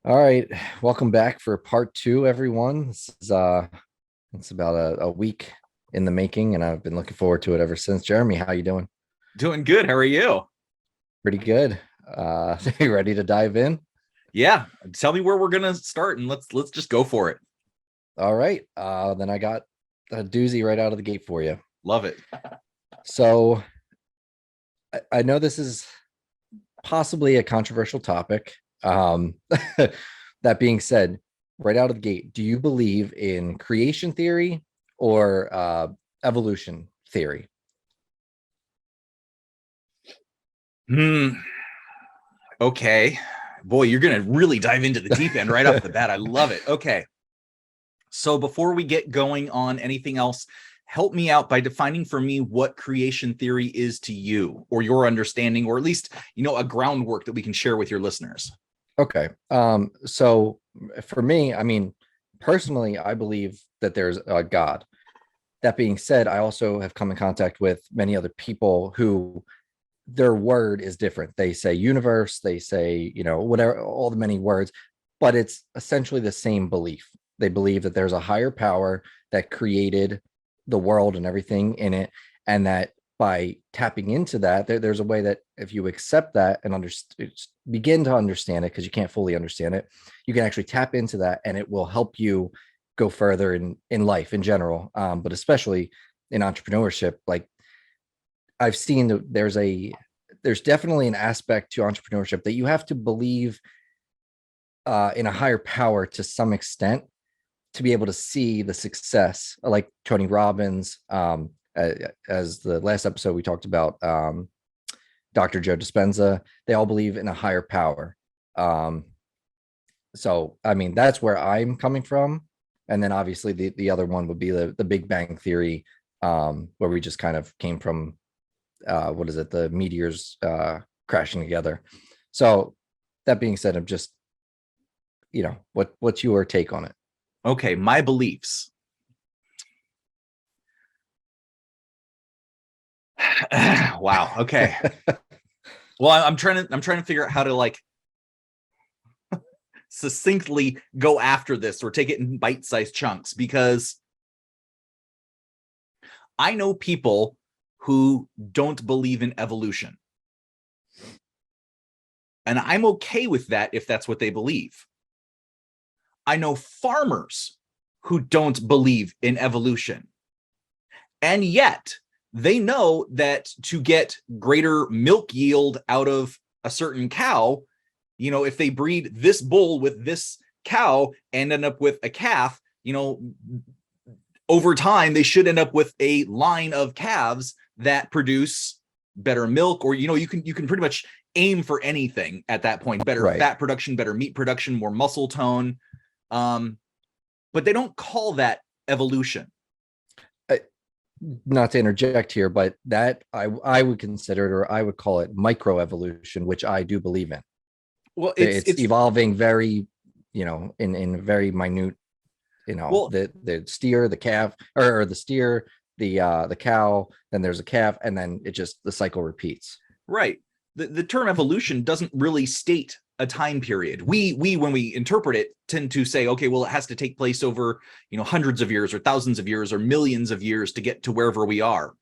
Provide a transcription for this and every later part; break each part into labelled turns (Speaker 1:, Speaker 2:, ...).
Speaker 1: All right, welcome back for part two, everyone. This is it's about a week in the making, and I've been looking forward to it ever since. Jeremy, how you doing?
Speaker 2: Doing good. How are you?
Speaker 1: Pretty good. You ready to dive in?
Speaker 2: Yeah. Tell me where we're gonna start and let's just go for it.
Speaker 1: All right, then I got a doozy right out of the gate for you.
Speaker 2: Love it.
Speaker 1: So I know this is possibly a controversial topic. Um, that being said, right out of the gate, do you believe in creation theory or evolution theory?
Speaker 2: Hmm. Okay. Boy, you're gonna really dive into the deep end right off the bat. I love it. Okay. So before we get going on anything else, help me out by defining for me what creation theory is to you or your understanding, or at least, a groundwork that we can share with your listeners.
Speaker 1: Okay. So for me, I mean, personally, I believe that there's a God. That being said, I also have come in contact with many other people who their word is different. They say universe, they say, whatever, all the many words, but it's essentially the same belief. They believe that there's a higher power that created the world and everything in it, and that by tapping into that, there's a way that if you accept that and begin to understand it, because you can't fully understand it, you can actually tap into that, and it will help you go further in life in general, but especially in entrepreneurship. Like I've seen that there's definitely an aspect to entrepreneurship that you have to believe in a higher power to some extent to be able to see the success, like Tony Robbins. As the last episode we talked about, Dr. Joe Dispenza, they all believe in a higher power. Um, so, I mean, that's where I'm coming from. And then obviously the other one would be the Big Bang Theory, where we just kind of came from, what is it, the meteors crashing together. So that being said, I'm just, what's your take on it?
Speaker 2: Okay, my beliefs. Wow. Okay. Well, I'm trying to figure out how to succinctly go after this or take it in bite-sized chunks, because I know people who don't believe in evolution. And I'm okay with that if that's what they believe. I know farmers who don't believe in evolution. And yet they know that to get greater milk yield out of a certain cow, if they breed this bull with this cow and end up with a calf, over time they should end up with a line of calves that produce better milk, or you can pretty much aim for anything at that point: better
Speaker 1: Right.
Speaker 2: fat production, better meat production, more muscle tone. But they don't call that evolution.
Speaker 1: Not to interject here, but that I would consider it, or I would call it microevolution, which I do believe in.
Speaker 2: Well,
Speaker 1: It's
Speaker 2: it's
Speaker 1: evolving very, in very minute,
Speaker 2: well,
Speaker 1: the steer, the calf, or the steer, the cow, then there's a calf, and then it just the cycle repeats.
Speaker 2: right. The term evolution doesn't really state a time period. We when we interpret it tend to say, okay, well, it has to take place over, hundreds of years or thousands of years or millions of years to get to wherever we are.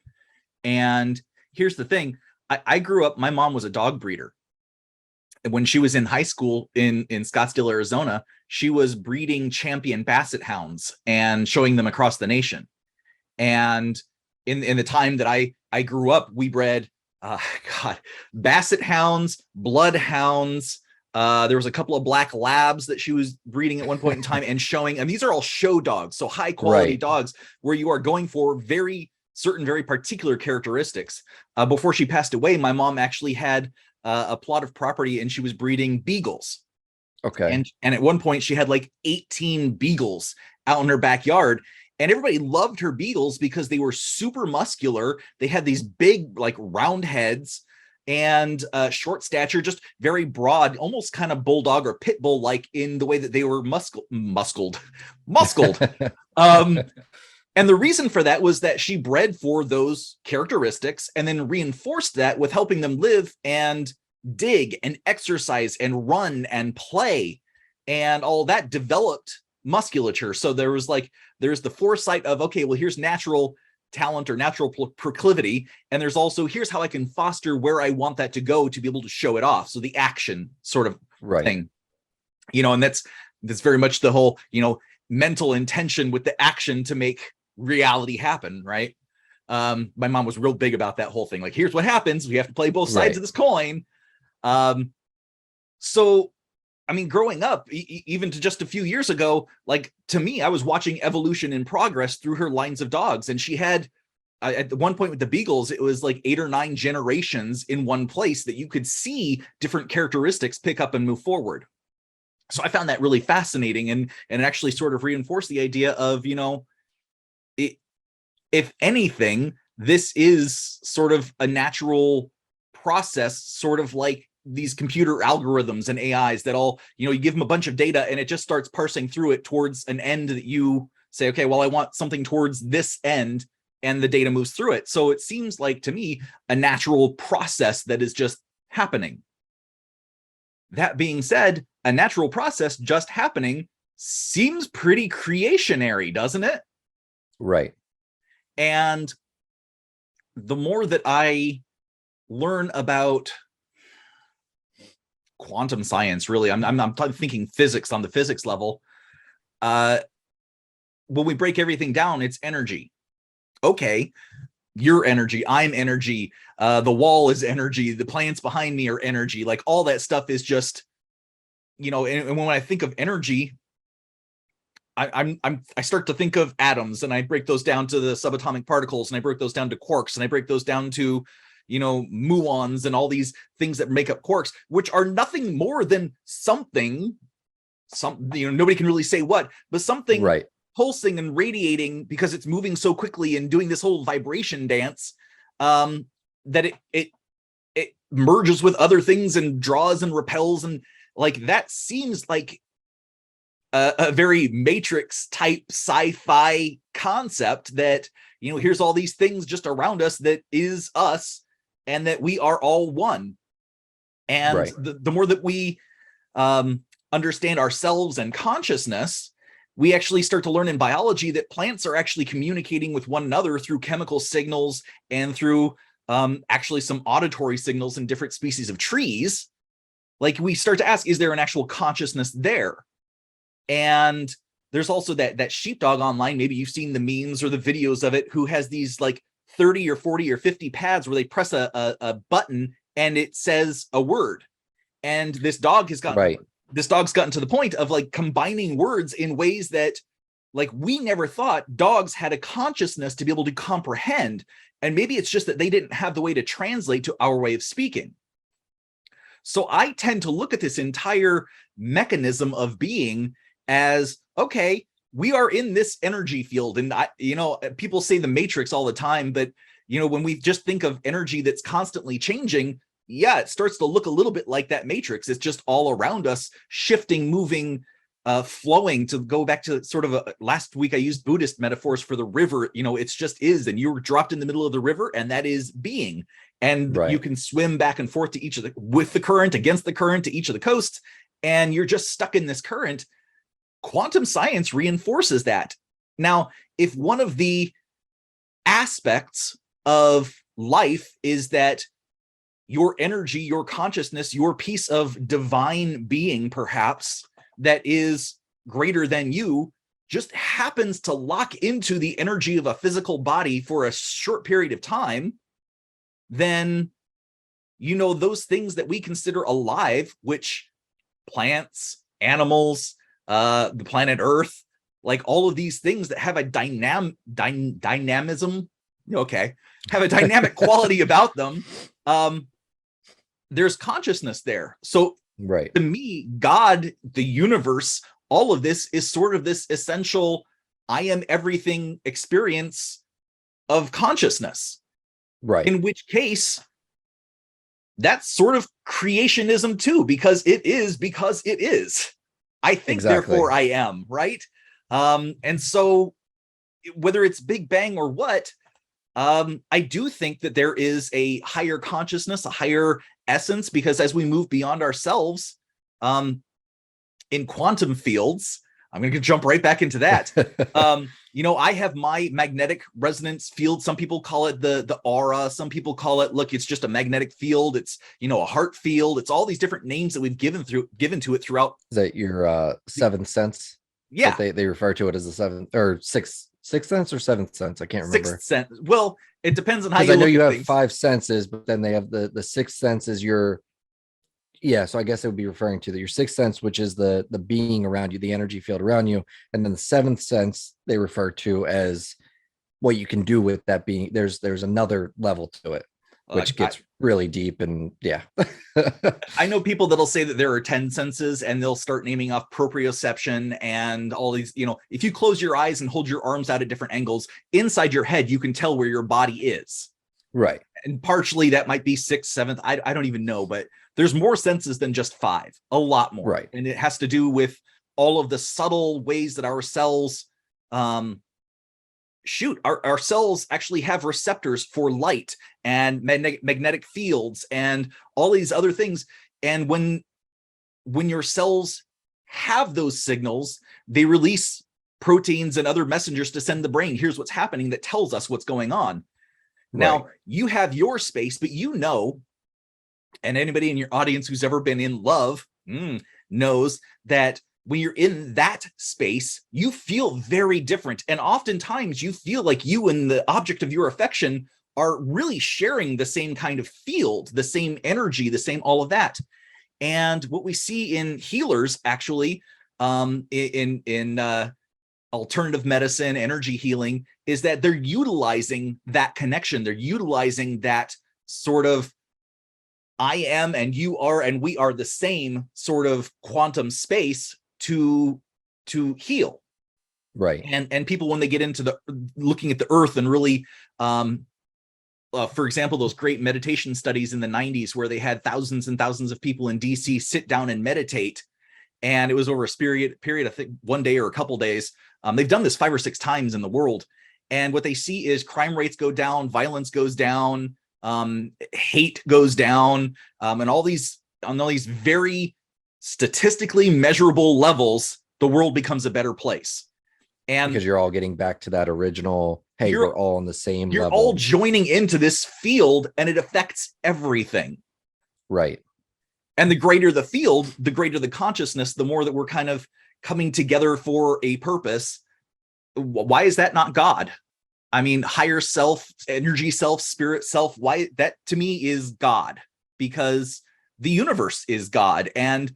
Speaker 2: And here's the thing. I grew up, my mom was a dog breeder. And when she was in high school in Scottsdale, Arizona, she was breeding champion basset hounds and showing them across the nation. And in the time that I grew up, we bred God, basset hounds, bloodhounds. There was a couple of black labs that she was breeding at one point in time and showing. And these are all show dogs, so high quality
Speaker 1: Right.
Speaker 2: dogs where you are going for very certain, very particular characteristics. Before she passed away, my mom actually had a plot of property and she was breeding beagles.
Speaker 1: Okay.
Speaker 2: And at one point she had like 18 beagles out in her backyard, and everybody loved her beagles because they were super muscular. They had these big, like, round heads and short stature, just very broad, almost kind of bulldog or pit bull like in the way that they were muscled. um and the reason for that was that she bred for those characteristics and then reinforced that with helping them live and dig and exercise and run and play. and all that developed musculature. So there's the foresight of, okay, well, here's natural talent or natural proclivity, and there's also, here's how I can foster where I want that to go to be able to show it off. So the action sort of thing, and that's very much the whole, mental intention with the action to make reality happen, right? My mom was real big about that whole thing. Like, here's what happens. We have to play both sides of this coin. So, I mean, growing up, even to just a few years ago, like, to me, I was watching evolution in progress through her lines of dogs. And she had, at one point with the Beagles, it was like 8 or 9 generations in one place that you could see different characteristics pick up and move forward. So I found that really fascinating, and it actually sort of reinforced the idea of, if anything, this is sort of a natural process, sort of like these computer algorithms and AIs that all, you give them a bunch of data and it just starts parsing through it towards an end that you say, okay, well, I want something towards this end, and the data moves through it. So it seems like, to me, a natural process that is just happening. That being said, a natural process just happening seems pretty creationary, doesn't it?
Speaker 1: Right.
Speaker 2: And the more that I learn about quantum science, really, I'm thinking physics on the physics level. When we break everything down, it's energy. Okay, you're energy, I'm energy, the wall is energy, the plants behind me are energy, like all that stuff is just, and when I think of energy, I start to think of atoms, and I break those down to the subatomic particles, and I break those down to quarks, and I break those down to, muons and all these things that make up quarks, which are nothing more than something, nobody can really say what, but something pulsing and radiating because it's moving so quickly and doing this whole vibration dance, that it merges with other things and draws and repels, and like that seems like a very Matrix type sci-fi concept that, here's all these things just around us that is us, and that we are all one. And the more that we understand ourselves and consciousness, we actually start to learn in biology that plants are actually communicating with one another through chemical signals and through actually some auditory signals in different species of trees. Like, we start to ask, is there an actual consciousness there? And there's also that sheepdog online, maybe you've seen the memes or the videos of it, who has these like 30 or 40 or 50 pads where they press a button and it says a word. And this dog has gotten this dog's gotten to the point of like combining words in ways that, like, we never thought dogs had a consciousness to be able to comprehend. And maybe it's just that they didn't have the way to translate to our way of speaking. So I tend to look at this entire mechanism of being as, okay, we are in this energy field. And people say the Matrix all the time, but when we just think of energy that's constantly changing, yeah, it starts to look a little bit like that Matrix. It's just all around us, shifting, moving, flowing. To go back to sort of last week, I used Buddhist metaphors for the river. It's just is, and you're dropped in the middle of the river, and that is being. And you can swim back and forth to with the current, against the current, to each of the coasts, and you're just stuck in this current. Quantum science reinforces that. Now, if one of the aspects of life is that your energy, your consciousness, your piece of divine being, perhaps, that is greater than you, just happens to lock into the energy of a physical body for a short period of time, then, those things that we consider alive, which plants, animals, the planet Earth, like all of these things that have a dynamism, have a dynamic quality about them, there's consciousness there. So to me, God, the universe, all of this is sort of this essential I am everything experience of consciousness. In which case, that's sort of creationism too, because it is. I think, therefore I am, right? And so whether it's Big Bang or what, I do think that there is a higher consciousness, a higher essence, because as we move beyond ourselves, in quantum fields, I'm going to jump right back into that. I have my magnetic resonance field. Some people call it the aura. Some people call it, look, it's just a magnetic field. It's, a heart field. It's all these different names that we've given to it throughout.
Speaker 1: Is that your seventh sense?
Speaker 2: Yeah.
Speaker 1: They refer to it as the seventh or sixth sense or seventh sense. I can't remember.
Speaker 2: Sixth sense. Well, it depends on how you
Speaker 1: I know
Speaker 2: look
Speaker 1: you
Speaker 2: at
Speaker 1: have
Speaker 2: things.
Speaker 1: 5 senses, but then they have the sixth sense is your, yeah. So I guess it would be referring to your sixth sense, which is the being around you, the energy field around you. And then the seventh sense they refer to as what you can do with that being. There's another level to it, which gets really deep. And yeah.
Speaker 2: I know people that'll say that there are 10 senses, and they'll start naming off proprioception and all these, if you close your eyes and hold your arms out at different angles inside your head, you can tell where your body is.
Speaker 1: Right.
Speaker 2: And partially that might be sixth, seventh. I don't even know, but there's more senses than just 5, a lot more.
Speaker 1: Right.
Speaker 2: And it has to do with all of the subtle ways that our cells, our cells actually have receptors for light and magnetic fields and all these other things. And when your cells have those signals, they release proteins and other messengers to send the brain, here's what's happening, that tells us what's going on. Now, you have your space, but and anybody in your audience who's ever been in love knows that when you're in that space, you feel very different. And oftentimes you feel like you and the object of your affection are really sharing the same kind of field, the same energy, the same all of that. And what we see in healers, actually, in alternative medicine, energy healing, is that they're utilizing that connection. They're utilizing that sort of I am and you are and we are the same sort of quantum space to heal.
Speaker 1: Right.
Speaker 2: And people, when they get into looking at the earth and really, for example, those great meditation studies in the 90s where they had thousands and thousands of people in DC sit down and meditate, and it was over a period, I think 1 day or a couple days. They've done this 5 or 6 times in the world. And what they see is crime rates go down, violence goes down, hate goes down, and all these very statistically measurable levels, the world becomes a better place. And
Speaker 1: because you're all getting back to that original, hey, we're all on the same
Speaker 2: level. You're all joining into this field, and it affects everything.
Speaker 1: Right.
Speaker 2: And the greater the field, the greater the consciousness, the more that we're kind of coming together for a purpose. Why is that not God? I mean, higher self, energy self, spirit self, why that to me is God, because the universe is God. And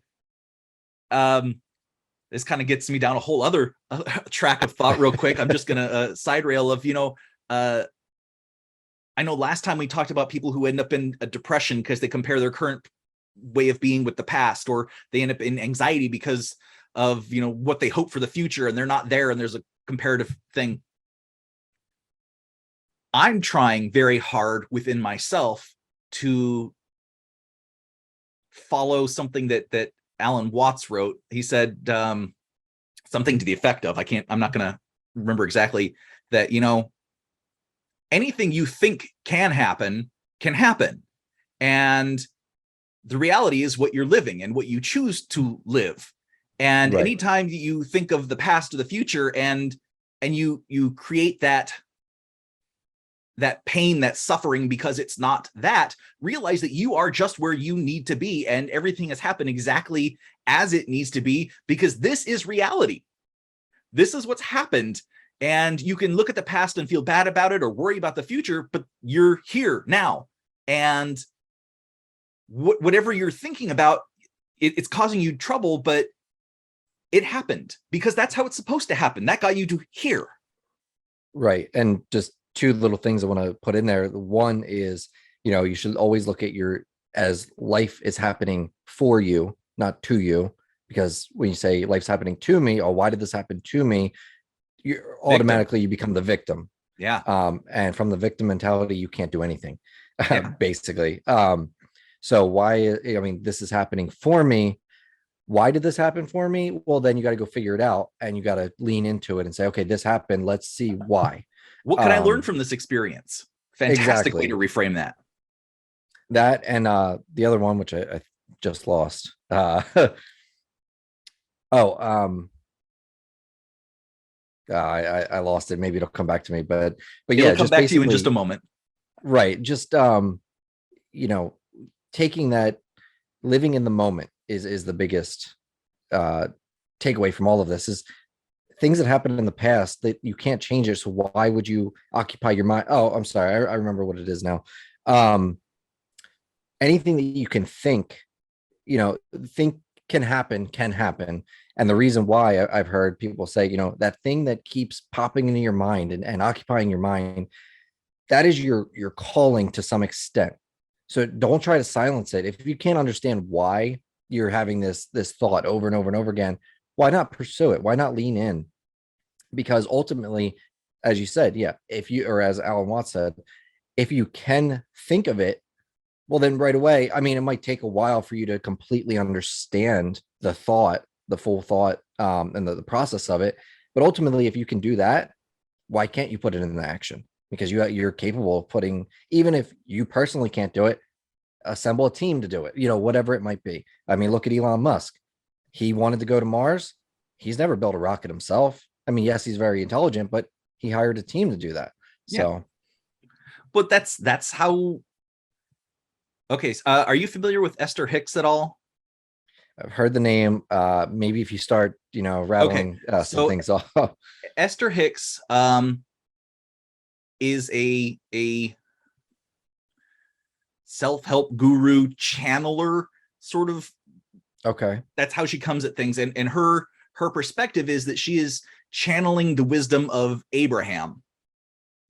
Speaker 2: this kind of gets me down a whole other track of thought real quick. I'm just going to side rail of, I know last time we talked about people who end up in a depression because they compare their current way of being with the past, or they end up in anxiety because of, what they hope for the future, and they're not there, and there's a comparative thing. I'm trying very hard within myself to follow something that Alan Watts wrote. He said something to the effect of, I'm not going to remember exactly, that, anything you think can happen. And the reality is what you're living and what you choose to live. And anytime you think of the past or the future and you create that pain, that suffering, because it's not that, realize that you are just where you need to be, and everything has happened exactly as it needs to be, because this is reality. This is what's happened. And you can look at the past and feel bad about it or worry about the future, but you're here now. And whatever you're thinking about, it's causing you trouble, but it happened because that's how it's supposed to happen. That got you to here.
Speaker 1: Right. And just 2 little things I want to put in there. The one is, you should always look at as life is happening for you, not to you. Because when you say life's happening to me, or why did this happen to me? You automatically you become the victim.
Speaker 2: Yeah.
Speaker 1: And from the victim mentality, you can't do anything, basically. So why, this is happening for me. Why did this happen for me? Well, then you got to go figure it out, and you got to lean into it and say, okay, this happened. Let's see why.
Speaker 2: What can I learn from this experience? Fantastic way to reframe that.
Speaker 1: That, and the other one, which I just lost. Oh, I lost it. Maybe it'll come back to me, but
Speaker 2: It'll
Speaker 1: yeah,
Speaker 2: come
Speaker 1: just
Speaker 2: back to you in just a
Speaker 1: basically,
Speaker 2: moment.
Speaker 1: right. Just, you know, taking that, living in the moment is the biggest uh takeaway from all of this. Is things that happened in the past that you can't change it. So why would you occupy your mind? Oh, I'm sorry. I remember what it is now. Um, anything that you can think, think can happen. And the reason why I've heard people say, that thing that keeps popping into your mind and occupying your mind, that is your calling to some extent. So don't try to silence it. If you can't understand why you're having this thought over and over and over again, why not pursue it? Why not lean in? Because ultimately, as you said, yeah, if you, or as Alan Watts said, if you can think of it, well, then right away, I mean, it might take a while for you to completely understand the thought, the full thought, and the process of it. But ultimately, if you can do that, why can't you put it into action? Because you're capable of putting, even if you personally can't do it, assemble a team to do it, whatever it might be. I mean, look at Elon Musk. He wanted to go to Mars. He's never built a rocket himself. I mean, yes, he's very intelligent, but he hired a team to do that.
Speaker 2: Yeah,
Speaker 1: So,
Speaker 2: but that's how. Okay, are you familiar with Esther Hicks at all?
Speaker 1: I've heard the name. Maybe if you start,
Speaker 2: Okay,
Speaker 1: rattling some
Speaker 2: so
Speaker 1: things off.
Speaker 2: Esther Hicks is a self-help guru channeler sort of.
Speaker 1: Okay.
Speaker 2: That's how she comes at things, and her perspective is that she is channeling the wisdom of Abraham.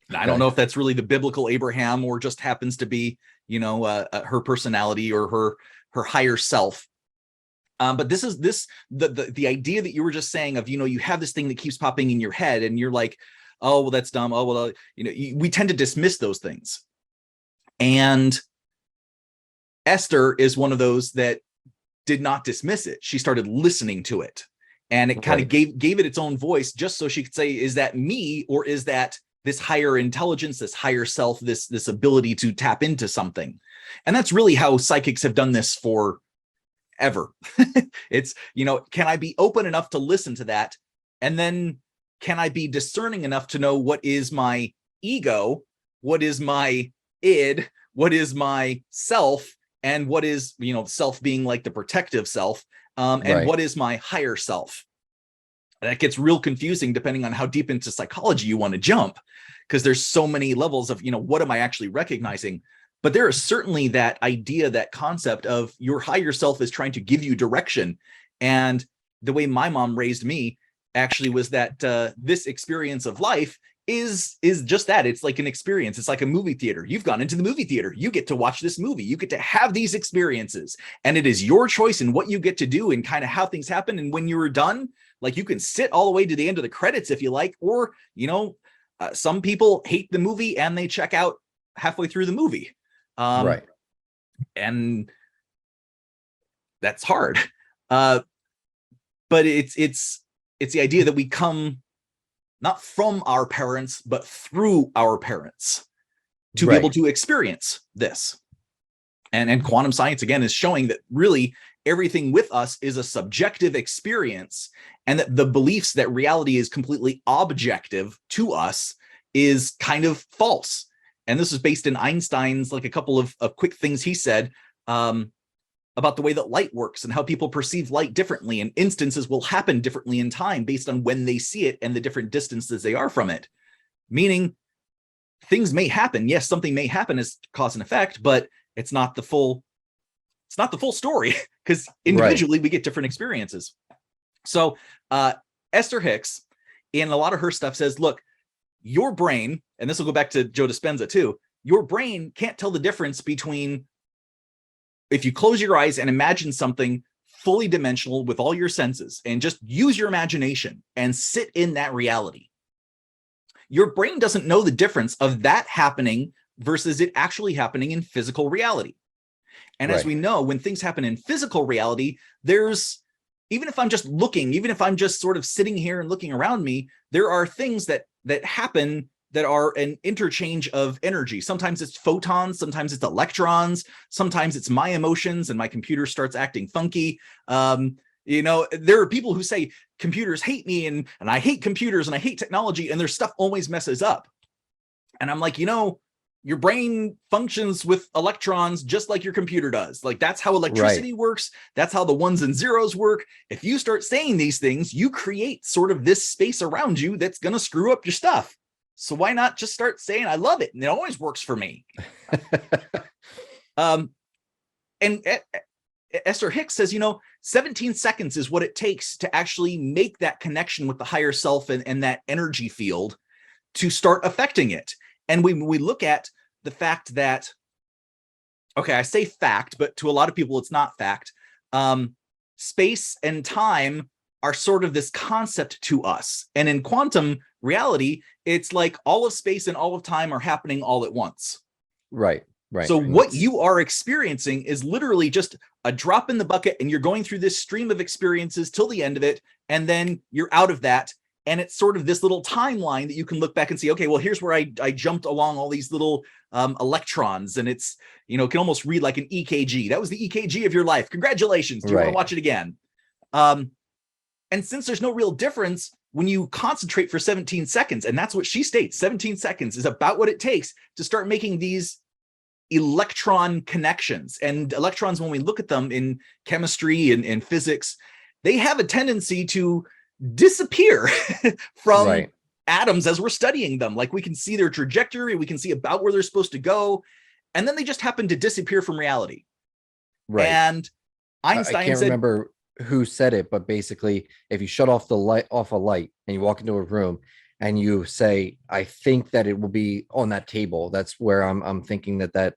Speaker 2: Now, I don't
Speaker 1: Okay.
Speaker 2: know if that's really the biblical Abraham or just happens to be, her personality or her higher self. But this is the idea that you were just saying of, you have this thing that keeps popping in your head, and you're like, oh well, that's dumb. Oh well, we tend to dismiss those things. And Esther is one of those that did not dismiss it. She started listening to it, and it kind of
Speaker 1: Right.
Speaker 2: gave it its own voice, just so she could say, is that me, or is that this higher intelligence, this higher self, this ability to tap into something? And that's really how psychics have done this for ever. It's, can I be open enough to listen to that? And then can I be discerning enough to know what is my ego, what is my id, what is my self, and what is, self being like the protective self, and
Speaker 1: Right.
Speaker 2: what is my higher self? That gets real confusing depending on how deep into psychology you want to jump, because there's so many levels of, what am I actually recognizing? But there is certainly that idea, that concept of your higher self is trying to give you direction. And the way my mom raised me actually was that this experience of life is just that. It's like an experience. It's like a movie theater. You've gone into the movie theater. You get to watch this movie. You get to have these experiences, and it is your choice in what you get to do and kind of how things happen. And when you're done, like, you can sit all the way to the end of the credits if you like, or, some people hate the movie and they check out halfway through the movie.
Speaker 1: Right.
Speaker 2: And that's hard. But it's the idea that we come not from our parents, but through our parents to be able
Speaker 1: Right.
Speaker 2: to experience this. And quantum science, again, is showing that really everything with us is a subjective experience, and that the beliefs that reality is completely objective to us is kind of false. And this is based in Einstein's, like, a couple of quick things he said about the way that light works and how people perceive light differently, and instances will happen differently in time based on when they see it and the different distances they are from it. Meaning, things may happen. Yes, something may happen as cause and effect, but it's not the full story, because
Speaker 1: Right.
Speaker 2: individually we get different experiences. So Esther Hicks, in a lot of her stuff, says, look, your brain, and this will go back to Joe Dispenza too, your brain can't tell the difference between, if you close your eyes and imagine something fully dimensional with all your senses and just use your imagination and sit in that reality, your brain doesn't know the difference of that happening versus it actually happening in physical reality. And as
Speaker 1: Right.
Speaker 2: we know, when things happen in physical reality, even if I'm just looking, even if I'm just sort of sitting here and looking around me, there are things that happen that are an interchange of energy. Sometimes it's photons, sometimes it's electrons, sometimes it's my emotions and my computer starts acting funky. There are people who say computers hate me and I hate computers and I hate technology, and their stuff always messes up. And I'm like, your brain functions with electrons just like your computer does. Like, that's how electricity works. That's how the ones and zeros work. If you start saying these things, you create sort of this space around you that's going to screw up your stuff. So why not just start saying, I love it, and it always works for me. And Esther Hicks says, 17 seconds is what it takes to actually make that connection with the higher self and that energy field to start affecting it. And we look at the fact that, okay, I say fact, but to a lot of people, it's not fact. Space and time are sort of this concept to us. And in quantum reality, it's like all of space and all of time are happening all at once.
Speaker 1: Right. Right.
Speaker 2: So what you are experiencing is literally just a drop in the bucket, and you're going through this stream of experiences till the end of it. And then you're out of that. And it's sort of this little timeline that you can look back and see, okay, well, here's where I jumped along all these little electrons. And it's, can almost read like an EKG. That was the EKG of your life. Congratulations. Do you want to watch it again? And since there's no real difference when you concentrate for 17 seconds, and that's what she states, 17 seconds is about what it takes to start making these electron connections. And electrons, when we look at them in chemistry and physics, they have a tendency to disappear from atoms as we're studying them. Like, we can see their trajectory, we can see about where they're supposed to go, and then they just happen to disappear from reality. Right. And Einstein
Speaker 1: I can't remember who said it, but basically, if you shut off a light and you walk into a room and you say, I think that it will be on that table, that's where I'm thinking that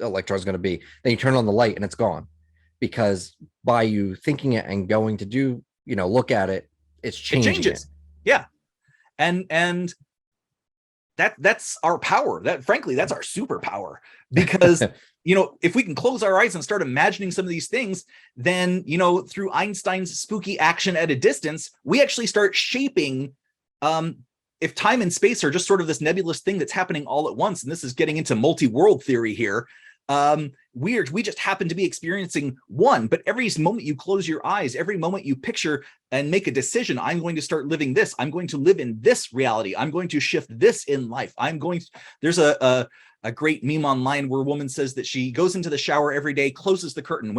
Speaker 1: electron is going to be. Then you turn on the light and it's gone, because by you thinking it and going to do, look at it, it changes.
Speaker 2: Yeah. And that's our power. That, frankly, that's our superpower, because if we can close our eyes and start imagining some of these things, then through Einstein's spooky action at a distance, we actually start shaping if time and space are just sort of this nebulous thing that's happening all at once. And this is getting into multi-world theory here. We just happen to be experiencing one, but every moment you close your eyes, every moment you picture and make a decision, I'm going to start living this, I'm going to live in this reality, I'm going to shift this in life, there's a great meme online where a woman says that she goes into the shower every day, closes the curtain.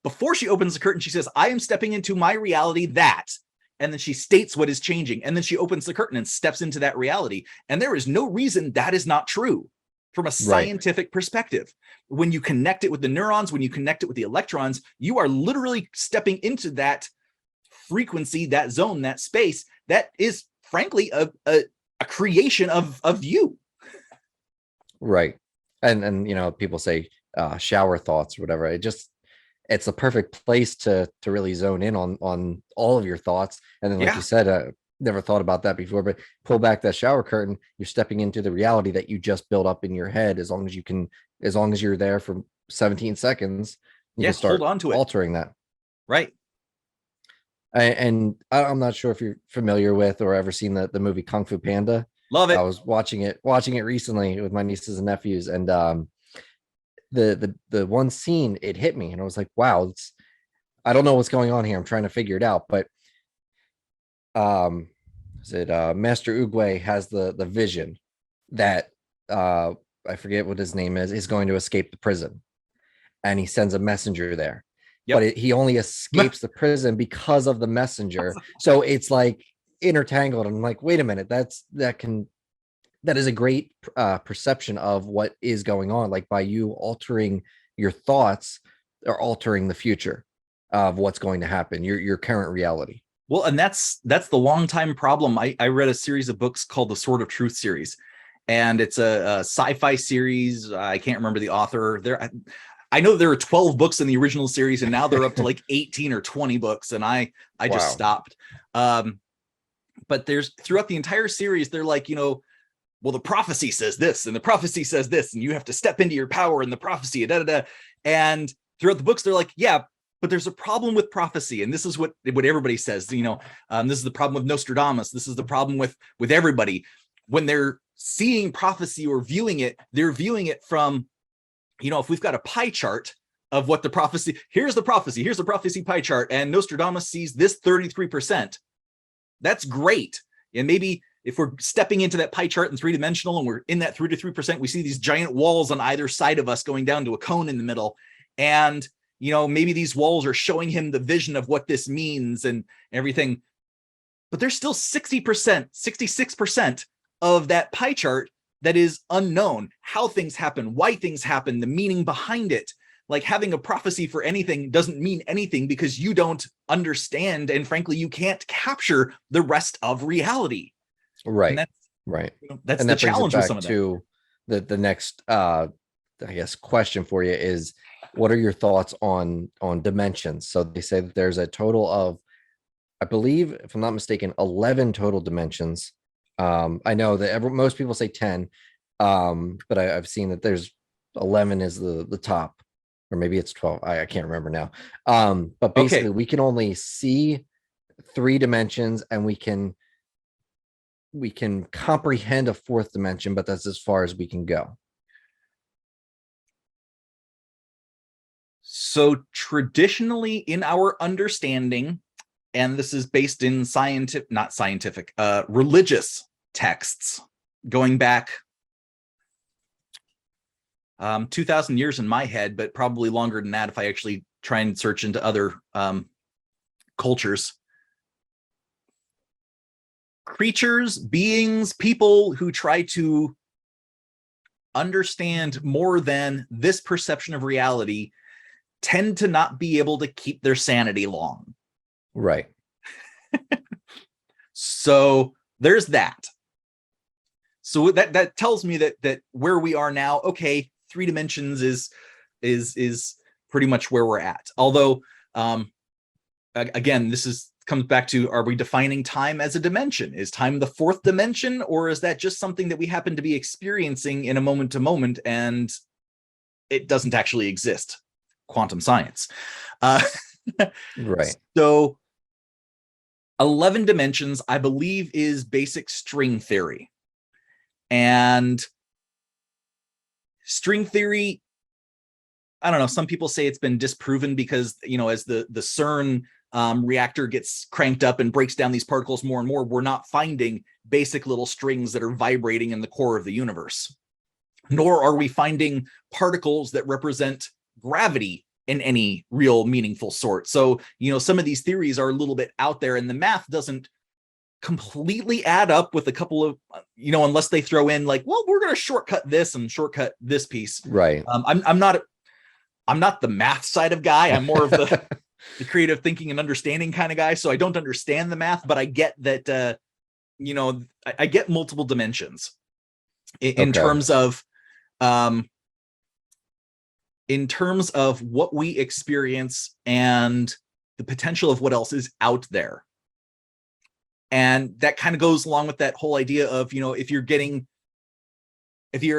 Speaker 2: Before she opens the curtain, she says, I am stepping into my reality that, and then she states what is changing. And then she opens the curtain and steps into that reality. And there is no reason that is not true from a scientific perspective. When you connect it with the neurons, when you connect it with the electrons, you are literally stepping into that frequency, that zone, that space, that is frankly a creation of you.
Speaker 1: Right. And people say shower thoughts or whatever. It's a perfect place to really zone in on all of your thoughts. And then, like you said, never thought about that before, but pull back that shower curtain, you're stepping into the reality that you just built up in your head. As long as you're there for 17 seconds, you can start
Speaker 2: hold on to it,
Speaker 1: altering that.
Speaker 2: Right.
Speaker 1: And I'm not sure if you're familiar with or ever seen the movie Kung Fu Panda.
Speaker 2: Love it.
Speaker 1: I was watching it recently with my nieces and nephews, and the one scene, it hit me, and I was like, wow, I don't know what's going on here. I'm trying to figure it out. But Master Oogway has the vision that I forget what his name is going to escape the prison, and he sends a messenger there. Yep. But he only escapes the prison because of the messenger. So it's like intertangled. I'm like, wait a minute, that is a great perception of what is going on. Like, by you altering your thoughts or altering the future of what's going to happen, your current reality.
Speaker 2: Well, and that's the long time problem. I read a series of books called the Sword of Truth series, and it's a sci-fi series. I can't remember the author. I know there were 12 books in the original series, and now they're up to like 18 or 20 books, and I just stopped. But there's, throughout the entire series, they're like, well, the prophecy says this, and the prophecy says this, and you have to step into your power in the prophecy, And throughout the books, they're like, yeah, but there's a problem with prophecy, and this is what everybody says. This is the problem with Nostradamus. This is the problem with everybody. When they're seeing prophecy or viewing it, they're viewing it from, if we've got a pie chart of what the prophecy, here's the prophecy pie chart, and Nostradamus sees this 33%. That's great. And maybe if we're stepping into that pie chart in 3-dimensional and we're in that 3 to 3%, we see these giant walls on either side of us going down to a cone in the middle. And, you know, maybe these walls are showing him the vision of what this means and everything. But there's still 60%, 66% of that pie chart that is unknown. How things happen, why things happen, the meaning behind it. Like having a prophecy for anything doesn't mean anything because you don't understand. And frankly, you can't capture the rest of reality.
Speaker 1: Right.
Speaker 2: And that's,
Speaker 1: right.
Speaker 2: You know, that's
Speaker 1: and
Speaker 2: the
Speaker 1: that brings
Speaker 2: challenge
Speaker 1: it
Speaker 2: with
Speaker 1: back
Speaker 2: some of that.
Speaker 1: to the next, I guess, question for you is, what are your thoughts on dimensions? So they say that there's a total of, I believe, if I'm not mistaken, 11 total dimensions. I know that most people say 10, but I've seen that there's 11 is the top, or maybe it's 12. I can't remember now. But basically, we can only see 3 dimensions, and we can comprehend a 4th dimension, but that's as far as we can go.
Speaker 2: So traditionally in our understanding, and this is based in religious texts going back 2,000 years in my head, but probably longer than that if I actually try and search into other cultures. Creatures, beings, people who try to understand more than this perception of reality tend to not be able to keep their sanity long.
Speaker 1: Right.
Speaker 2: So there's that. So that tells me that where we are now, okay, 3 dimensions is pretty much where we're at. Although, again, comes back to, are we defining time as a dimension? Is time the 4th dimension, or is that just something that we happen to be experiencing in a moment to moment and it doesn't actually exist? Quantum science.
Speaker 1: Right.
Speaker 2: So 11 dimensions, I believe, is basic string theory. And string theory, I don't know, some people say it's been disproven because, you know, as the CERN reactor gets cranked up and breaks down these particles more and more, we're not finding basic little strings that are vibrating in the core of the universe. Nor are we finding particles that represent gravity in any real meaningful sort. So, you know, some of these theories are a little bit out there and the math doesn't completely add up with a couple of, you know, unless they throw in like, well, we're going to shortcut this and shortcut this piece.
Speaker 1: Right.
Speaker 2: I'm not the math side of guy. I'm more of the creative thinking and understanding kind of guy. So I don't understand the math, but I get that, you know, I get multiple dimensions in terms of, what we experience and the potential of what else is out there. And that kind of goes along with that whole idea of, you know, if you're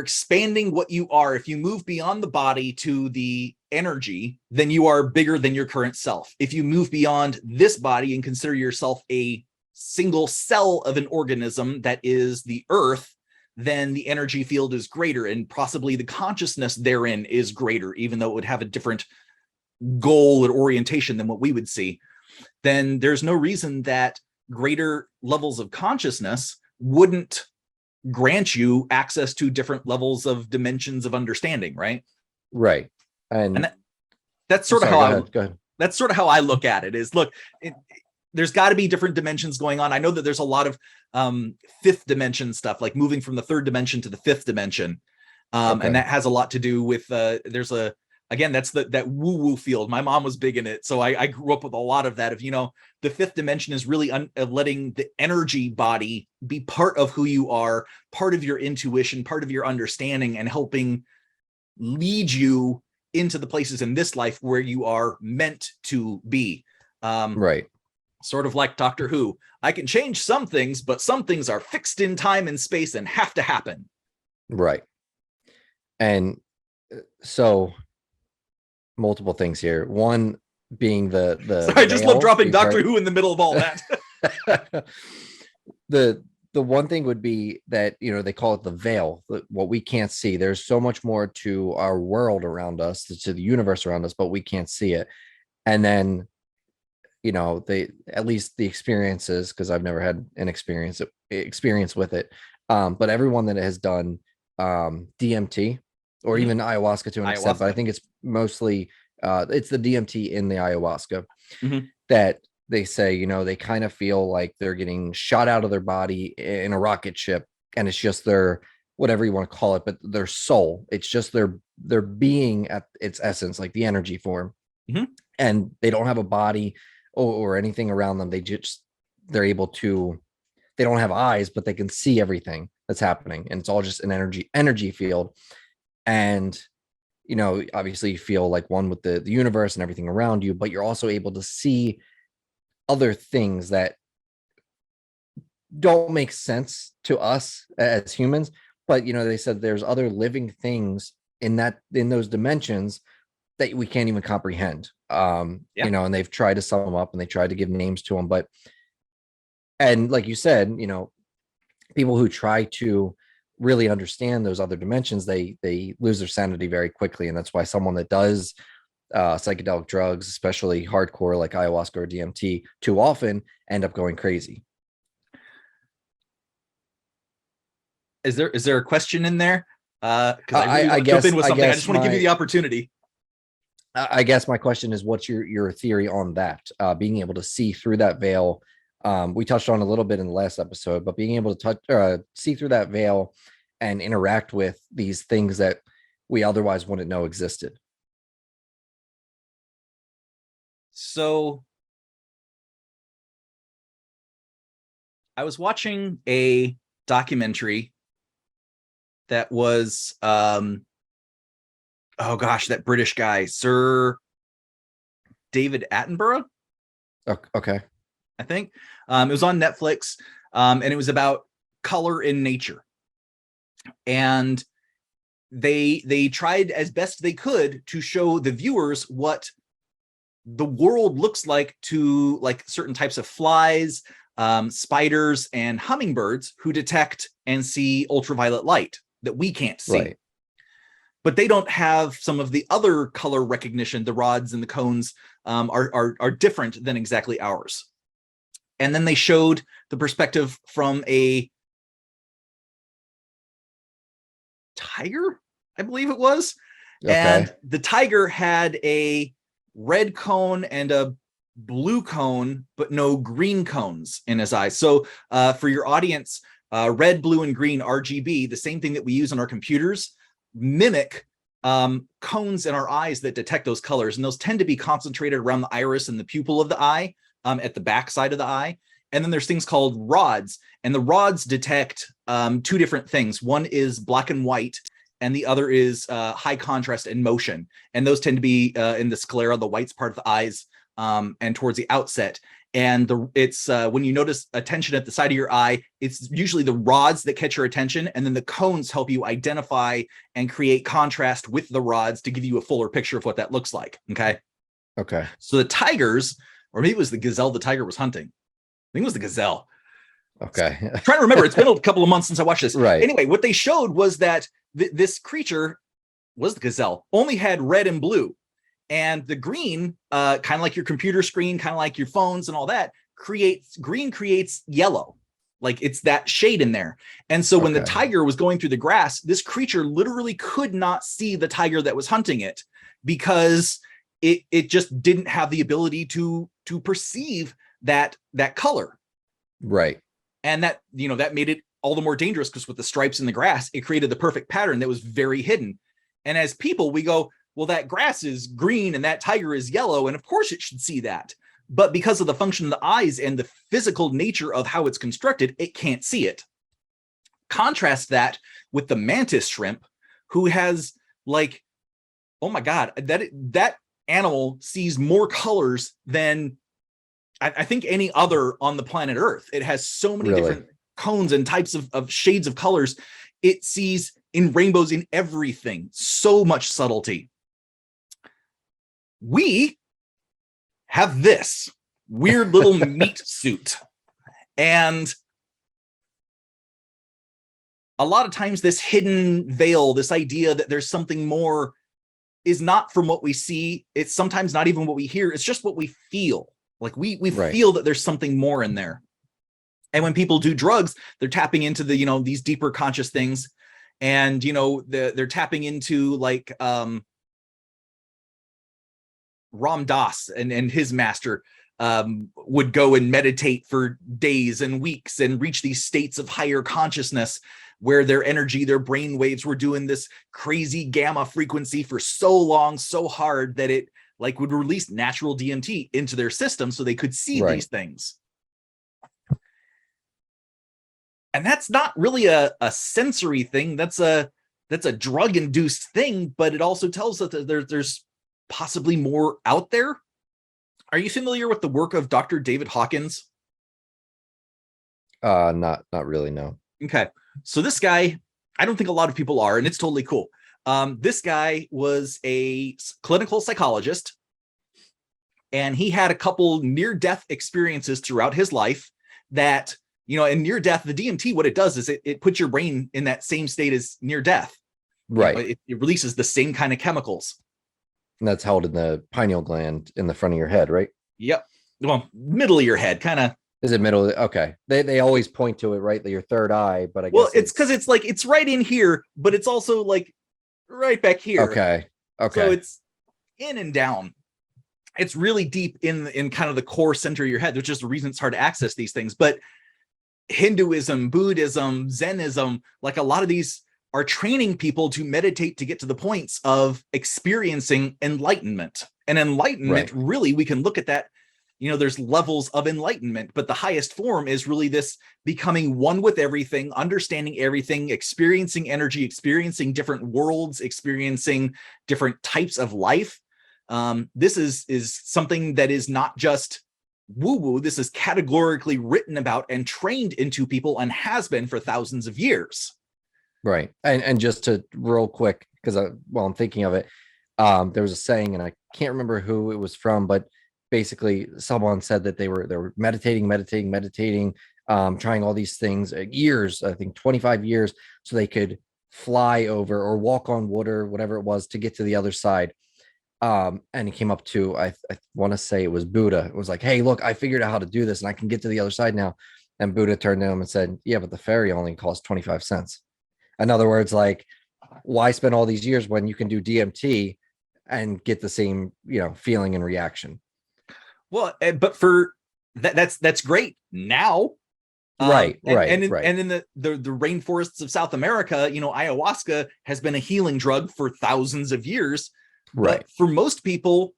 Speaker 2: expanding what you are, if you move beyond the body to the energy, then you are bigger than your current self. If you move beyond this body and consider yourself a single cell of an organism that is the earth, then the energy field is greater and possibly the consciousness therein is greater, even though it would have a different goal and orientation than what we would see. Then there's no reason that greater levels of consciousness wouldn't grant you access to different levels of dimensions of understanding, right?
Speaker 1: Right. And
Speaker 2: that's sort of
Speaker 1: go ahead.
Speaker 2: That's sort of how I look at it is, look, there's got to be different dimensions going on. I know that there's a lot of 5th dimension stuff, like moving from the 3rd dimension to the 5th dimension. And that has a lot to do with, there's again, that's that woo-woo field. My mom was big in it. So I grew up with a lot of that of, you know, the 5th dimension is really letting the energy body be part of who you are, part of your intuition, part of your understanding, and helping lead you into the places in this life where you are meant to be.
Speaker 1: Right.
Speaker 2: Sort of like Doctor Who. I can change some things, but some things are fixed in time and space and have to happen.
Speaker 1: Right. And so multiple things here. One being the
Speaker 2: Sorry, I just love dropping Doctor Who in the middle of all that.
Speaker 1: the the one thing would be that, they call it the veil, what we can't see. There's so much more to our world around us, to the universe around us, but we can't see it. And then, they, at least the experiences, because I've never had an experience with it. But everyone that has done DMT or even ayahuasca to an extent, but I think it's mostly it's the DMT in the ayahuasca that they say, they kind of feel like they're getting shot out of their body in a rocket ship, and it's just their, whatever you want to call it, but their soul. It's just their being at its essence, like the energy form. And they don't have a body or anything around them. They're able to, they don't have eyes, but they can see everything that's happening, and it's all just an energy field. And obviously you feel like one with the universe and everything around you, but you're also able to see other things that don't make sense to us as humans. But they said there's other living things in those dimensions that we can't even comprehend. And they've tried to sum them up, and they tried to give names to them, and like you said, people who try to really understand those other dimensions, they lose their sanity very quickly. And that's why someone that does psychedelic drugs, especially hardcore like ayahuasca or DMT, too often end up going crazy.
Speaker 2: Is there a question in there? Because
Speaker 1: I
Speaker 2: really
Speaker 1: guess,
Speaker 2: jump in with something. I just want to give you
Speaker 1: my,
Speaker 2: the opportunity.
Speaker 1: I guess my question is, what's your theory on that? Being able to see through that veil. We touched on a little bit in the last episode, but being able to see through that veil and interact with these things that we otherwise wouldn't know existed.
Speaker 2: So I was watching a documentary that was, oh gosh, that British guy, Sir David Attenborough.
Speaker 1: Okay.
Speaker 2: I think it was on Netflix, and it was about color in nature. And they tried as best they could to show the viewers what the world looks like to like certain types of flies, spiders, and hummingbirds who detect and see ultraviolet light that we can't see.
Speaker 1: Right.
Speaker 2: But they don't have some of the other color recognition. The rods and the cones are different than exactly ours. And then they showed the perspective from a tiger, I believe it was. Okay. And the tiger had a red cone and a blue cone, but no green cones in his eyes. So for your audience, red, blue, and green, RGB, the same thing that we use on our computers, mimic cones in our eyes that detect those colors. And those tend to be concentrated around the iris and the pupil of the eye, at the back side of the eye. And then there's things called rods, and the rods detect two different things. One is black and white, and the other is high contrast and motion. And those tend to be in the sclera, the whites part of the eyes, and towards the outset. And it's when you notice attention at the side of your eye, it's usually the rods that catch your attention, and then the cones help you identify and create contrast with the rods to give you a fuller picture of what that looks like. Okay. So the tigers, or maybe it was the gazelle the tiger was hunting. I think it was the gazelle.
Speaker 1: Okay.
Speaker 2: I'm trying to remember. It's been a couple of months since I watched this.
Speaker 1: Right.
Speaker 2: Anyway, what they showed was that this creature, was the gazelle, only had red and blue. And the green, kind of like your computer screen, kind of like your phones and all that, green creates yellow. Like it's that shade in there. And so when the tiger was going through the grass, this creature literally could not see the tiger that was hunting it, because it just didn't have the ability to perceive that color.
Speaker 1: Right.
Speaker 2: And that, that made it all the more dangerous, because with the stripes in the grass, it created the perfect pattern that was very hidden. And as people, we go, well, that grass is green and that tiger is yellow, and of course it should see that. But because of the function of the eyes and the physical nature of how it's constructed, it can't see it. Contrast that with the mantis shrimp, who has, like, oh my God, that animal sees more colors than I think any other on the planet Earth. It has so many different cones and types of shades of colors. It sees in rainbows in everything. So much subtlety. We have this weird little meat suit. And a lot of times this hidden veil, this idea that there's something more, is not from what we see. It's sometimes not even what we hear. It's just what we feel. Like we
Speaker 1: Right.
Speaker 2: feel that there's something more in there. And when people do drugs, they're tapping into the, these deeper conscious things. And, they're tapping into like Ram Dass and his master would go and meditate for days and weeks and reach these states of higher consciousness where their energy, their brain waves were doing this crazy gamma frequency for so long, so hard that it like would release natural DMT into their system so they could see these things. And that's not really a sensory thing. That's a drug-induced thing, but it also tells us that there's possibly more out there. Are you familiar with the work of Dr. David Hawkins?
Speaker 1: Not really, no.
Speaker 2: Okay. So this guy, I don't think a lot of people are, and it's totally cool. This guy was a clinical psychologist, and he had a couple near-death experiences throughout his life that, in near death, the DMT, what it does is it puts your brain in that same state as near death.
Speaker 1: Right.
Speaker 2: It releases the same kind of chemicals.
Speaker 1: And that's held in the pineal gland in the front of your head, right?
Speaker 2: Yep. Well, middle of your head, kind of.
Speaker 1: Is it middle? Okay. They always point to it, right? Your third eye, but I guess
Speaker 2: it's because it's like it's right in here, but it's also like right back here.
Speaker 1: Okay.
Speaker 2: So it's in and down. It's really deep in kind of the core center of your head, which is the reason it's hard to access these things. But Hinduism, Buddhism, Zenism, like a lot of these are training people to meditate to get to the points of experiencing enlightenment. And enlightenment, really, we can look at that. There's levels of enlightenment, but the highest form is really this becoming one with everything, understanding everything, experiencing energy, experiencing different worlds, experiencing different types of life. This is something that is not just woo-woo. This is categorically written about and trained into people and has been for thousands of years.
Speaker 1: Right. And just to real quick, because while I'm thinking of it, there was a saying, and I can't remember who it was from, but basically someone said that they were meditating, trying all these things, years, I think 25 years, so they could fly over or walk on water, whatever it was, to get to the other side. And he came up to, I want to say it was Buddha. It was like, hey, look, I figured out how to do this and I can get to the other side now. And Buddha turned to him and said, yeah, but the ferry only costs 25 cents. In other words, like, why spend all these years when you can do DMT and get the same, feeling and reaction?
Speaker 2: Well, but for that's great now.
Speaker 1: Right.
Speaker 2: And in the rainforests of South America, ayahuasca has been a healing drug for thousands of years.
Speaker 1: Right.
Speaker 2: But for most people,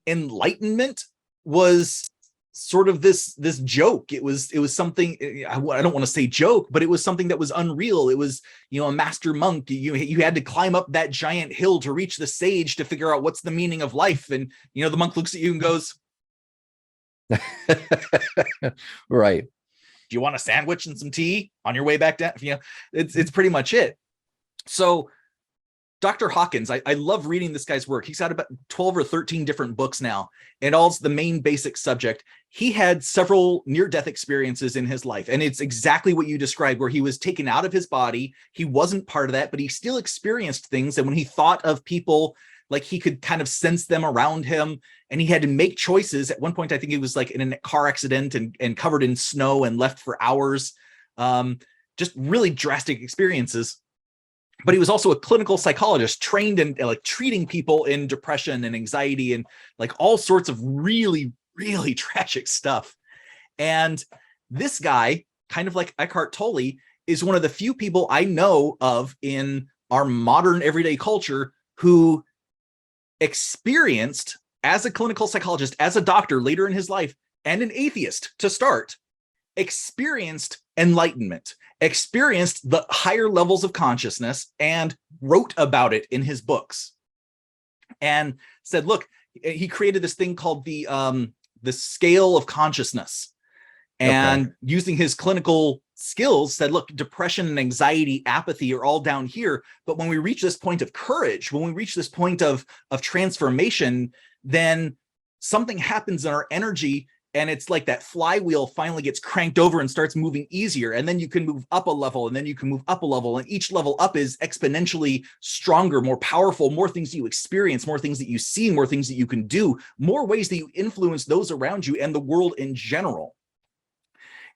Speaker 2: enlightenment was sort of this joke. It was something, I don't want to say joke, but it was something that was unreal. It was, a master monk. You had to climb up that giant hill to reach the sage to figure out what's the meaning of life. And, the monk looks at you and goes,
Speaker 1: right.
Speaker 2: Do you want a sandwich and some tea on your way back down? It's pretty much it. So Dr. Hawkins, I love reading this guy's work. He's got about 12 or 13 different books now, and all's the main basic subject. He had several near-death experiences in his life, and it's exactly what you described, where he was taken out of his body. He wasn't part of that, but he still experienced things. And when he thought of people, like, he could kind of sense them around him, and he had to make choices. At one point, I think he was like in a car accident and covered in snow and left for hours. Just really drastic experiences. But he was also a clinical psychologist trained in like treating people in depression and anxiety and like all sorts of really, really tragic stuff. And this guy, kind of like Eckhart Tolle, is one of the few people I know of in our modern everyday culture who experienced, as a clinical psychologist, as a doctor later in his life, and an atheist to start, experienced enlightenment, experienced the higher levels of consciousness, and wrote about it in his books. And said, look, he created this thing called the scale of consciousness. And using his clinical skills, said, look, depression and anxiety, apathy are all down here. But when we reach this point of courage, when we reach this point of transformation, then something happens in our energy, And it's like that flywheel finally gets cranked over and starts moving easier. And then you can move up a level, and then you can move up a level. And each level up is exponentially stronger, more powerful, more things that you experience, more things that you see, more things that you can do, more ways that you influence those around you and the world in general.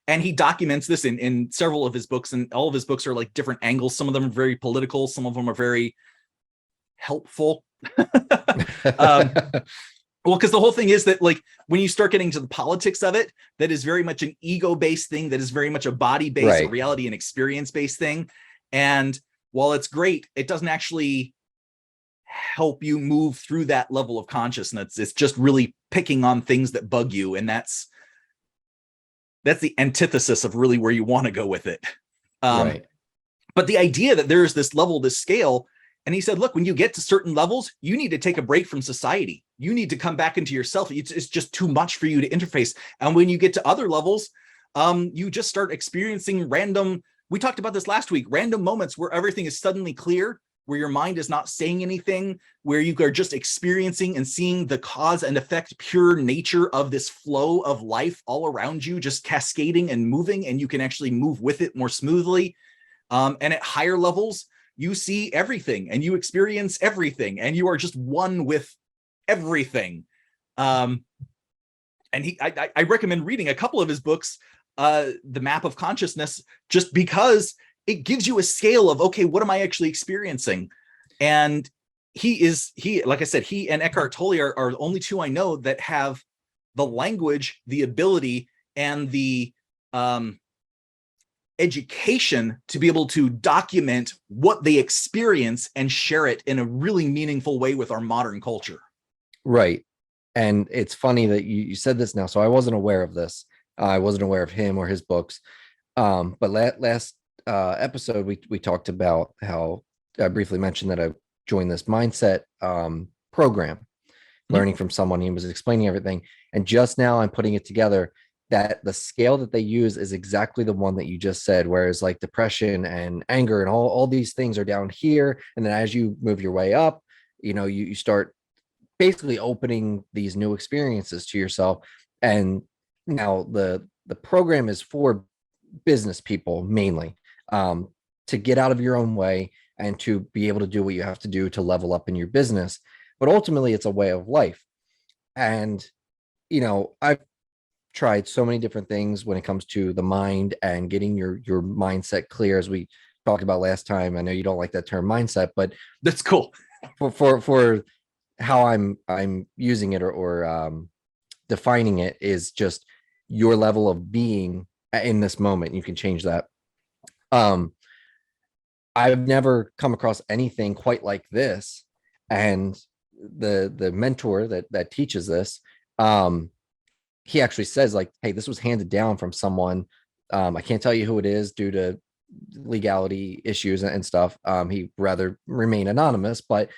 Speaker 2: And he documents this in several of his books, and all of his books are like different angles. Some of them are very political. Some of them are very helpful. Well, because the whole thing is that, like, when you start getting to the politics of it, that is very much an ego-based thing, that is very much a body-based, a reality and experience-based thing. And while it's great, it doesn't actually help you move through that level of consciousness. It's just really picking on things that bug you. And that's the antithesis of really where you want to go with it. But the idea that there's this level, this scale, and he said, look, when you get to certain levels, you need to take a break from society. You need to come back into yourself. It's just too much for you to interface. And when you get to other levels, you just start experiencing random, we talked about this last week, random moments where everything is suddenly clear, where your mind is not saying anything, where you are just experiencing and seeing the cause and effect, pure nature of this flow of life all around you, just cascading and moving, and you can actually move with it more smoothly. And at higher levels, you see everything and you experience everything, and you are just one with everything. And I recommend reading a couple of his books, The Map of Consciousness, just because it gives you a scale of, okay, what am I actually experiencing? And like I said, he and Eckhart Tolle are the only two I know that have the language, the ability, and the education to be able to document what they experience and share it in a really meaningful way with our modern culture.
Speaker 1: Right. And it's funny that you said this now. So I wasn't aware of this. I wasn't aware of him or his books. But last episode, we talked about how I briefly mentioned that I joined this mindset program, learning from someone. He was explaining everything. And just now I'm putting it together that the scale that they use is exactly the one that you just said, whereas like depression and anger and all these things are down here. And then as you move your way up, you start basically opening these new experiences to yourself. And now the program is for business people mainly, to get out of your own way and to be able to do what you have to do to level up in your business. But ultimately it's a way of life. And I've tried so many different things when it comes to the mind and getting your mindset clear, as we talked about last time. I know you don't like that term mindset, but
Speaker 2: that's cool
Speaker 1: for how I'm using it or defining it is just your level of being in this moment. You can change that. I've never come across anything quite like this. And the mentor that teaches this, he actually says, like, hey, this was handed down from someone. I can't tell you who it is due to legality issues and stuff. He'd rather remain anonymous, but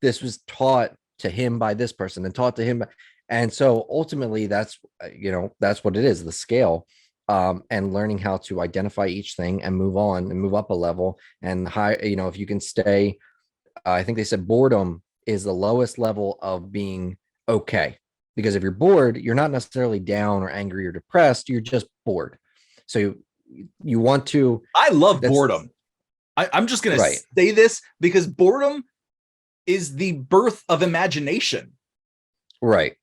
Speaker 1: this was taught to him by this person and taught to him. And so ultimately that's what it is, the scale, and learning how to identify each thing and move on and move up a level and high. If you can stay, I think they said boredom is the lowest level of being okay. Because if you're bored, you're not necessarily down or angry or depressed. You're just bored. So you want to.
Speaker 2: I love boredom. I'm just going to say this because boredom is the birth of imagination. Right.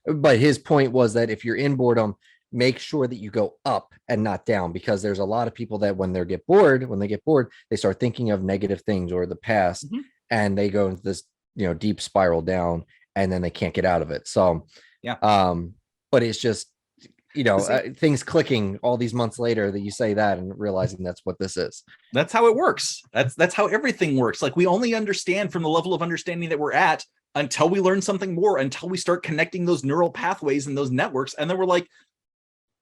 Speaker 1: But his point was that if you're in boredom, make sure that you go up and not down, because there's a lot of people that when they get bored, they start thinking of negative things or the past, and they go into this, deep spiral down. And then they can't get out of it. So, but it's just, things clicking all these months later that you say that and realizing that's what this is.
Speaker 2: That's how it works. That's how everything works. Like, we only understand from the level of understanding that we're at until we learn something more, until we start connecting those neural pathways and those networks. And then we're like,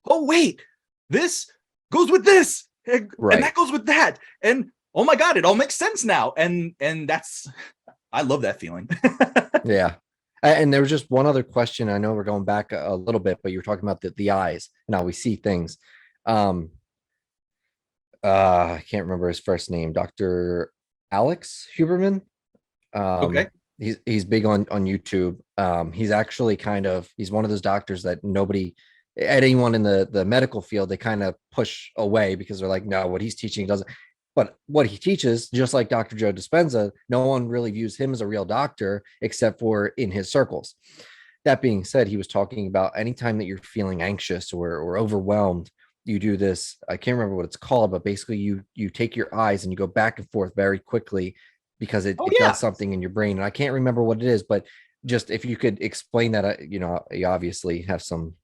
Speaker 2: oh, wait, this goes with this. And that goes with that. And oh my God, it all makes sense now. And I love that feeling.
Speaker 1: Yeah. And there was just one other question. I know we're going back a little bit, but you were talking about the eyes and how we see things. I can't remember his first name, Dr. Alex Huberman.
Speaker 2: Okay.
Speaker 1: He's big on YouTube. He's actually he's one of those doctors that nobody, anyone in the medical field, they kind of push away because they're like, no, what he's teaching doesn't. But what he teaches, just like Dr. Joe Dispenza, no one really views him as a real doctor except for in his circles. That being said, he was talking about anytime that you're feeling anxious or overwhelmed, you do this. I can't remember what it's called, but basically you take your eyes and you go back and forth very quickly because
Speaker 2: Oh
Speaker 1: it
Speaker 2: yeah.
Speaker 1: does something in your brain. And I can't remember what it is, but just if you could explain that, you obviously have some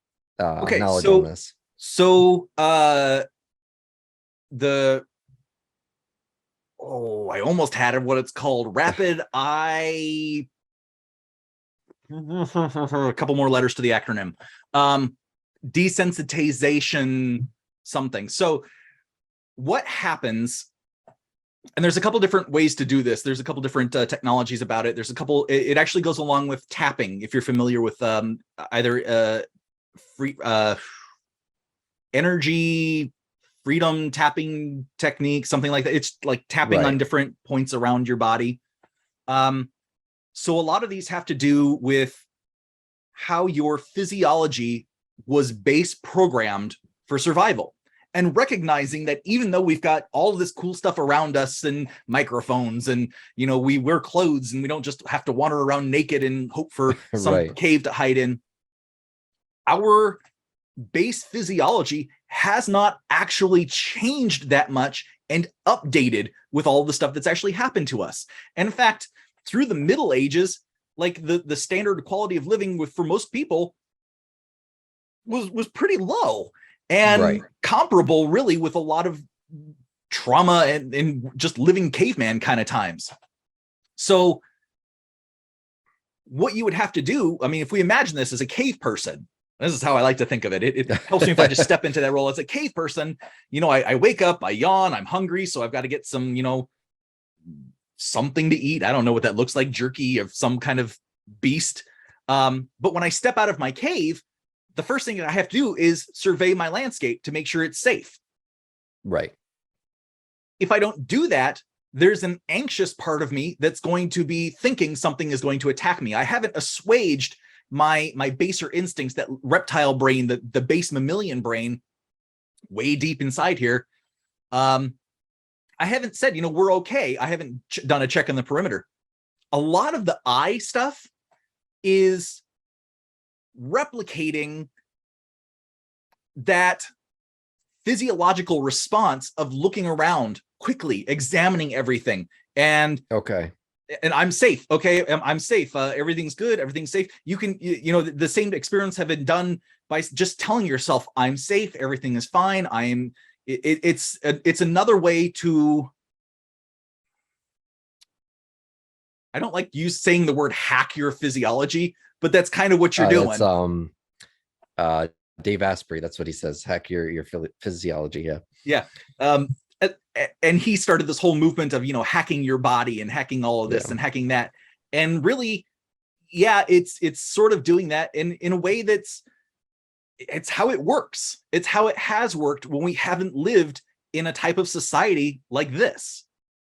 Speaker 2: Okay.
Speaker 1: knowledge on this.
Speaker 2: So the I almost had what it's called. Rapid eye. A couple more letters to the acronym. Desensitization something. So what happens, and there's a couple different ways to do this. There's a couple different technologies about it. There's a couple, it actually goes along with tapping. If you're familiar with either free energy freedom tapping technique, something like that. It's like tapping on different points around your body. So a lot of these have to do with how your physiology was base programmed for survival, and recognizing that even though we've got all of this cool stuff around us and microphones and, we wear clothes and we don't just have to wander around naked and hope for some cave to hide in, our base physiology has not actually changed that much and updated with all the stuff that's actually happened to us. And in fact, through the Middle Ages, like the standard quality of living for most people was pretty low and comparable really with a lot of trauma and just living caveman kind of times. So what you would have to do, I mean, if we imagine this as a cave person, this is how I like to think of it. It helps me if I just step into that role as a cave person. I wake up, I yawn, I'm hungry, so I've got to get some, something to eat. I don't know what that looks like, jerky of some kind of beast. But when I step out of my cave, the first thing that I have to do is survey my landscape to make sure it's safe.
Speaker 1: Right.
Speaker 2: If I don't do that, there's an anxious part of me that's going to be thinking something is going to attack me. I haven't assuaged my baser instincts, that reptile brain, the base mammalian brain, way deep inside here. I haven't said, we're okay. I haven't done a check on the perimeter. A lot of the eye stuff is replicating that physiological response of looking around quickly, examining everything, and I'm safe. Okay, I'm safe. Everything's good. Everything's safe. You can, the same experiments have been done by just telling yourself, "I'm safe. Everything is fine. I am." It's another way to. I don't like you saying the word hack your physiology, but that's kind of what you're doing.
Speaker 1: That's Dave Asprey. That's what he says. Hack your physiology. Yeah.
Speaker 2: Yeah. And he started this whole movement of, hacking your body and hacking all of this and hacking that. And really, it's sort of doing that in a way it's how it works. It's how it has worked when we haven't lived in a type of society like this.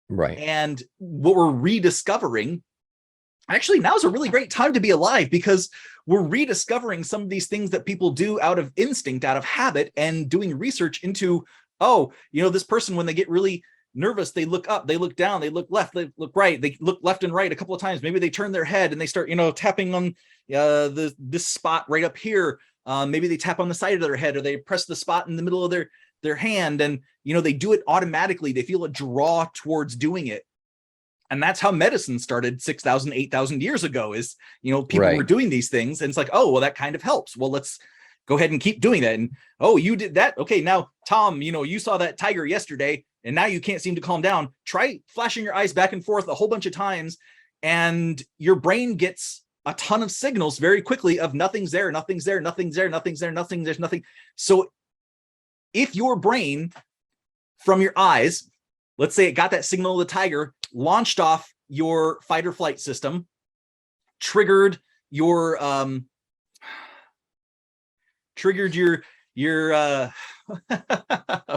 Speaker 1: Right.
Speaker 2: And what we're rediscovering, actually, now's a really great time to be alive, because we're rediscovering some of these things that people do out of instinct, out of habit, and doing research into, this person, when they get really nervous, they look up, they look down, they look left, they look right, they look left and right a couple of times. Maybe they turn their head and they start, tapping on this spot right up here. Maybe they tap on the side of their head, or they press the spot in the middle of their hand, and they do it automatically. They feel a draw towards doing it. And that's how medicine started 6,000, 8,000 years ago, is, people were doing these things, and it's like, oh, well, that kind of helps. Well, let's go ahead and keep doing that. And, oh, you did that. Okay, now, Tom, you saw that tiger yesterday, and now you can't seem to calm down. Try flashing your eyes back and forth a whole bunch of times, and your brain gets a ton of signals very quickly of nothing's there, nothing's there, nothing's there, nothing's there, nothing, there's nothing. So if your brain from your eyes, let's say it got that signal of the tiger, launched off your fight or flight system, triggered your oh,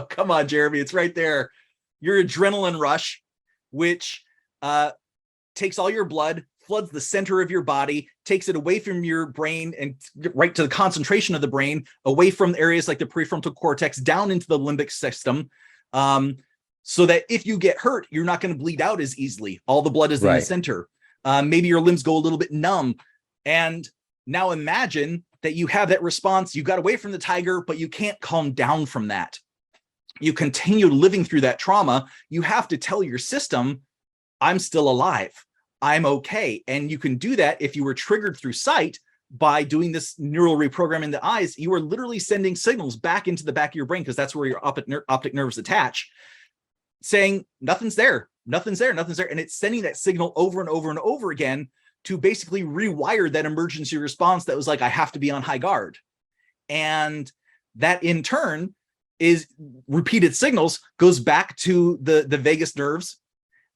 Speaker 2: come on, Jeremy, it's right there. Your adrenaline rush, which takes all your blood, floods the center of your body, takes it away from your brain and right to the concentration of the brain, away from areas like the prefrontal cortex, down into the limbic system, so that if you get hurt, you're not going to bleed out as easily. All the blood is in the center. Maybe your limbs go a little bit numb. And now imagine that you have that response. You got away from the tiger, but you can't calm down from that. You continue living through that trauma. You have to tell your system, I'm still alive. I'm okay. And you can do that if you were triggered through sight by doing this neural reprogramming in the eyes. You are literally sending signals back into the back of your brain, because that's where your optic nerves attach, saying nothing's there, nothing's there, nothing's there. And it's sending that signal over and over and over again to basically rewire that emergency response that was like, I have to be on high guard. And that in turn is repeated signals, goes back to the vagus nerves,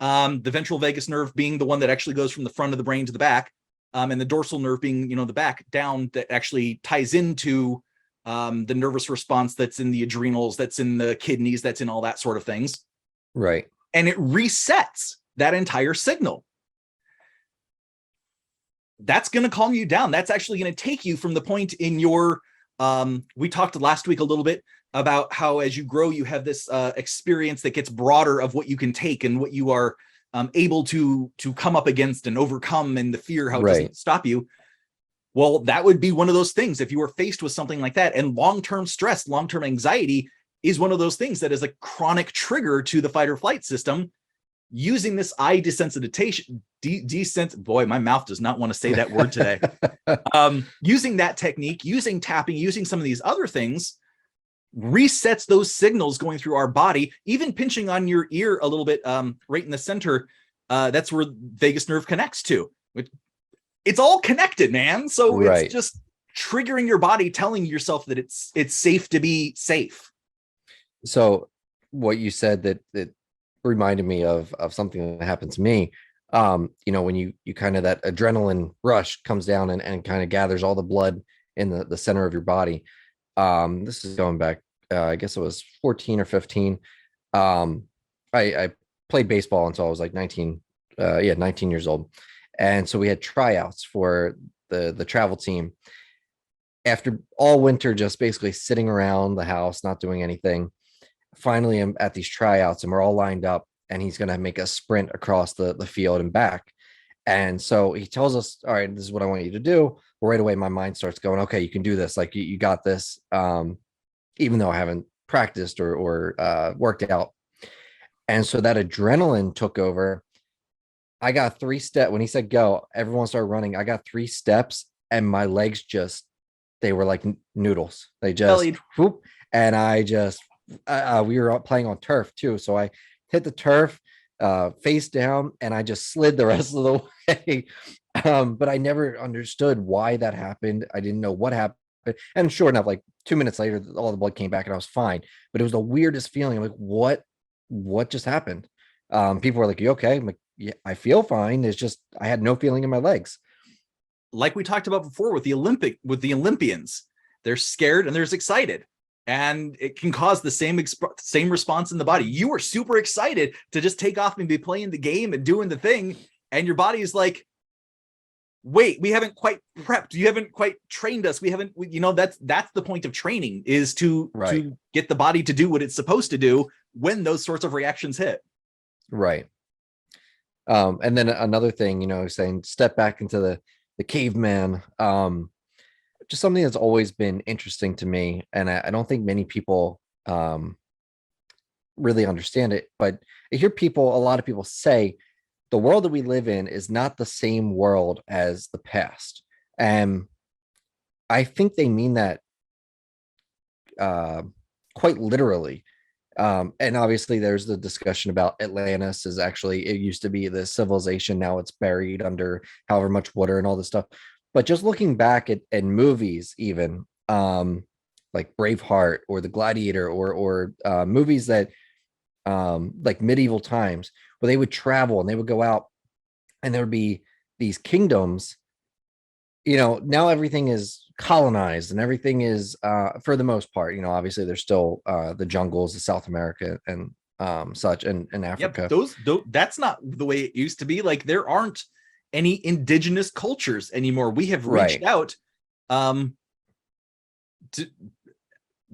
Speaker 2: the ventral vagus nerve being the one that actually goes from the front of the brain to the back, and the dorsal nerve being, the back down, that actually ties into the nervous response that's in the adrenals, that's in the kidneys, that's in all that sort of things.
Speaker 1: Right.
Speaker 2: And it resets that entire signal. That's going to calm you down. That's actually going to take you from the point in your, we talked last week a little bit about how as you grow, you have this experience that gets broader of what you can take and what you are able to come up against and overcome, and the fear, how it doesn't stop you. Well, that would be one of those things. If you were faced with something like that, and long-term stress, long-term anxiety is one of those things that is a chronic trigger to the fight or flight system. Using this eye desensitization, boy, my mouth does not want to say that word today. Using that technique, using tapping, using some of these other things, resets those signals going through our body. Even pinching on your ear a little bit, right in the center, that's where vagus nerve connects to. It's all connected, man. So it's just triggering your body, telling yourself that it's safe to be safe.
Speaker 1: So what you said that reminded me of something that happened to me. When you kind of, that adrenaline rush comes down and kind of gathers all the blood in the center of your body. This is going back, I guess it was 14 or 15. I played baseball until I was like 19 years old. And so we had tryouts for the travel team. After all winter, just basically sitting around the house, not doing anything. Finally, I'm at these tryouts and we're all lined up, and he's going to make a sprint across the field and back. And so he tells us, all right, this is what I want you to do. Well, right away, my mind starts going, okay, you can do this. Like you got this. Even though I haven't practiced or worked out. And so that adrenaline took over. I got 3 steps. When he said go, everyone started running. I got 3 steps and my legs they were like noodles. They just, whoop, and I just, we were playing on turf too. So I hit the turf face down and I just slid the rest of the way. But I never understood why that happened. I didn't know what happened. And sure enough, like 2 minutes later, all the blood came back and I was fine. But it was the weirdest feeling. I'm like, what just happened? People were like, you okay? I'm like, yeah, I feel fine. It's just, I had no feeling in my legs.
Speaker 2: Like we talked about before with the Olympians, they're scared and they're excited. And it can cause the same response in the body. You were super excited to just take off and be playing the game and doing the thing. And your body is like, wait, we haven't quite prepped. You haven't quite trained us. We haven't, that's the point of training, is to get the body to do what it's supposed to do when those sorts of reactions hit.
Speaker 1: Right. And then another thing, saying step back into the caveman, just something that's always been interesting to me. And I don't think many people really understand it, but I hear a lot of people say the world that we live in is not the same world as the past. And I think they mean that quite literally. And obviously there's the discussion about Atlantis is actually, it used to be the civilization. Now it's buried under however much water and all this stuff. But just looking back at movies, even like Braveheart or The Gladiator or movies that like medieval times, where they would travel and they would go out and there would be these kingdoms, now everything is colonized and everything is for the most part, obviously there's still the jungles of South America and such and Africa.
Speaker 2: Yep, those that's not the way it used to be. Like there aren't any indigenous cultures anymore. We have reached
Speaker 1: Right.
Speaker 2: out,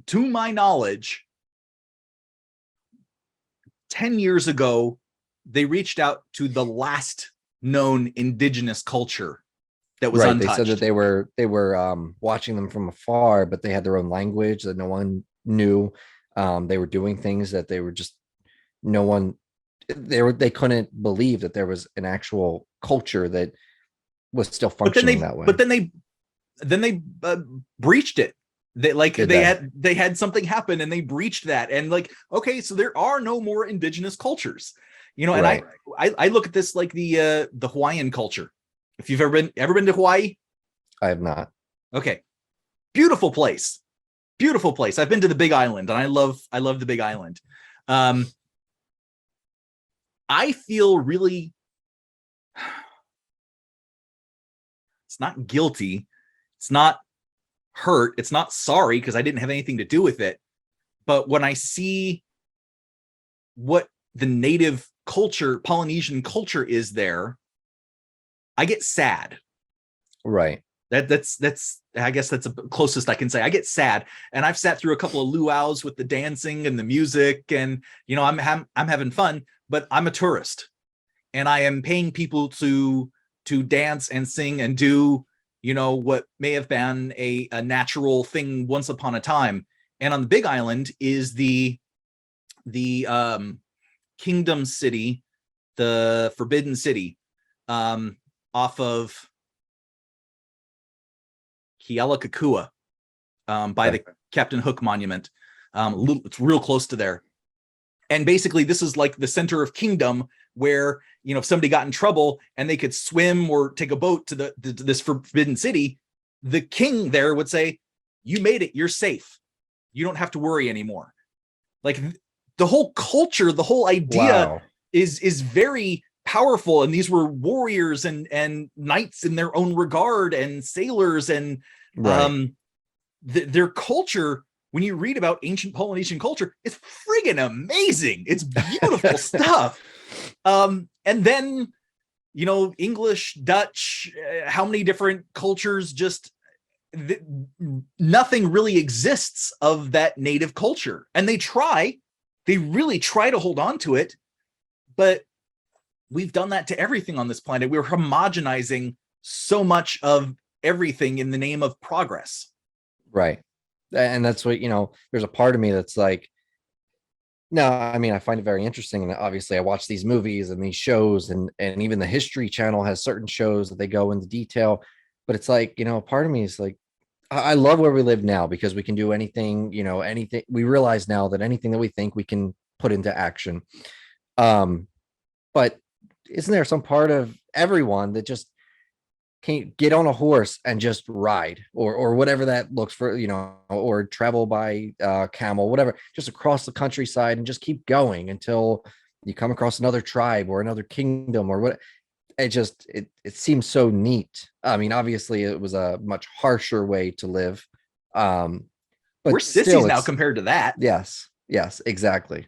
Speaker 2: to my knowledge, 10 years ago, they reached out to the last known indigenous culture that was
Speaker 1: Right. They said that
Speaker 2: untouched.
Speaker 1: they were watching them from afar, but they had their own language that no one knew. They were doing things that they were just no one they couldn't believe that there was an actual culture that was still
Speaker 2: But then
Speaker 1: functioning
Speaker 2: they,
Speaker 1: that way.
Speaker 2: but then they breached it. They like
Speaker 1: Did
Speaker 2: they had something happen and they breached that. And like, okay, so there are no more indigenous cultures, you know. And
Speaker 1: Right.
Speaker 2: I look at this like the Hawaiian culture. If you've ever been to Hawaii,
Speaker 1: I have not.
Speaker 2: okay, beautiful place, beautiful place. I've been to the Big Island, and I love the Big Island. I feel really, it's not guilty, it's not hurt, it's not sorry because I didn't have anything to do with it. But when I see what the native culture, Polynesian culture is there, I get sad.
Speaker 1: Right.
Speaker 2: That's I guess that's the closest I can say. I get sad, and I've sat through a couple of luau's with the dancing and the music, and you know, I'm having fun, but I'm a tourist, and I am paying people to dance and sing and do, you know, what may have been a natural thing once upon a time. And on the Big Island is the Kingdom City, the Forbidden City, off of Kealakekua, by the Captain Hook Monument. It's real close to there. And basically, this is like the center of kingdom where, you know, if somebody got in trouble and they could swim or take a boat to this forbidden city, the king there would say, "You made it. You're safe. You don't have to worry anymore." Like the whole culture, the whole idea is very powerful. And these were warriors and knights in their own regard, and sailors, and their culture. When you read about ancient Polynesian culture, it's friggin' amazing. It's beautiful stuff. And then, you know, English, Dutch, how many different cultures, just nothing really exists of that native culture. And they really try to hold on to it. But we've done that to everything on this planet. We're homogenizing so much of everything in the name of progress.
Speaker 1: Right. And that's what, you know, there's a part of me that's like, no, I mean, I find it very interesting. And obviously I watch these movies and these shows, and even the History Channel has certain shows that they go into detail. But it's like, you know, a part of me is like, I love where we live now because we can do anything, you know, anything. We realize now that anything that we think we can put into action. But isn't there some part of everyone that just can't get on a horse and just ride, or whatever that looks for, you know, or travel by camel, whatever, just across the countryside and just keep going until you come across another tribe or another kingdom or what? It seems so neat. I mean, obviously it was a much harsher way to live. But
Speaker 2: we're sissies now compared to that.
Speaker 1: Yes, exactly.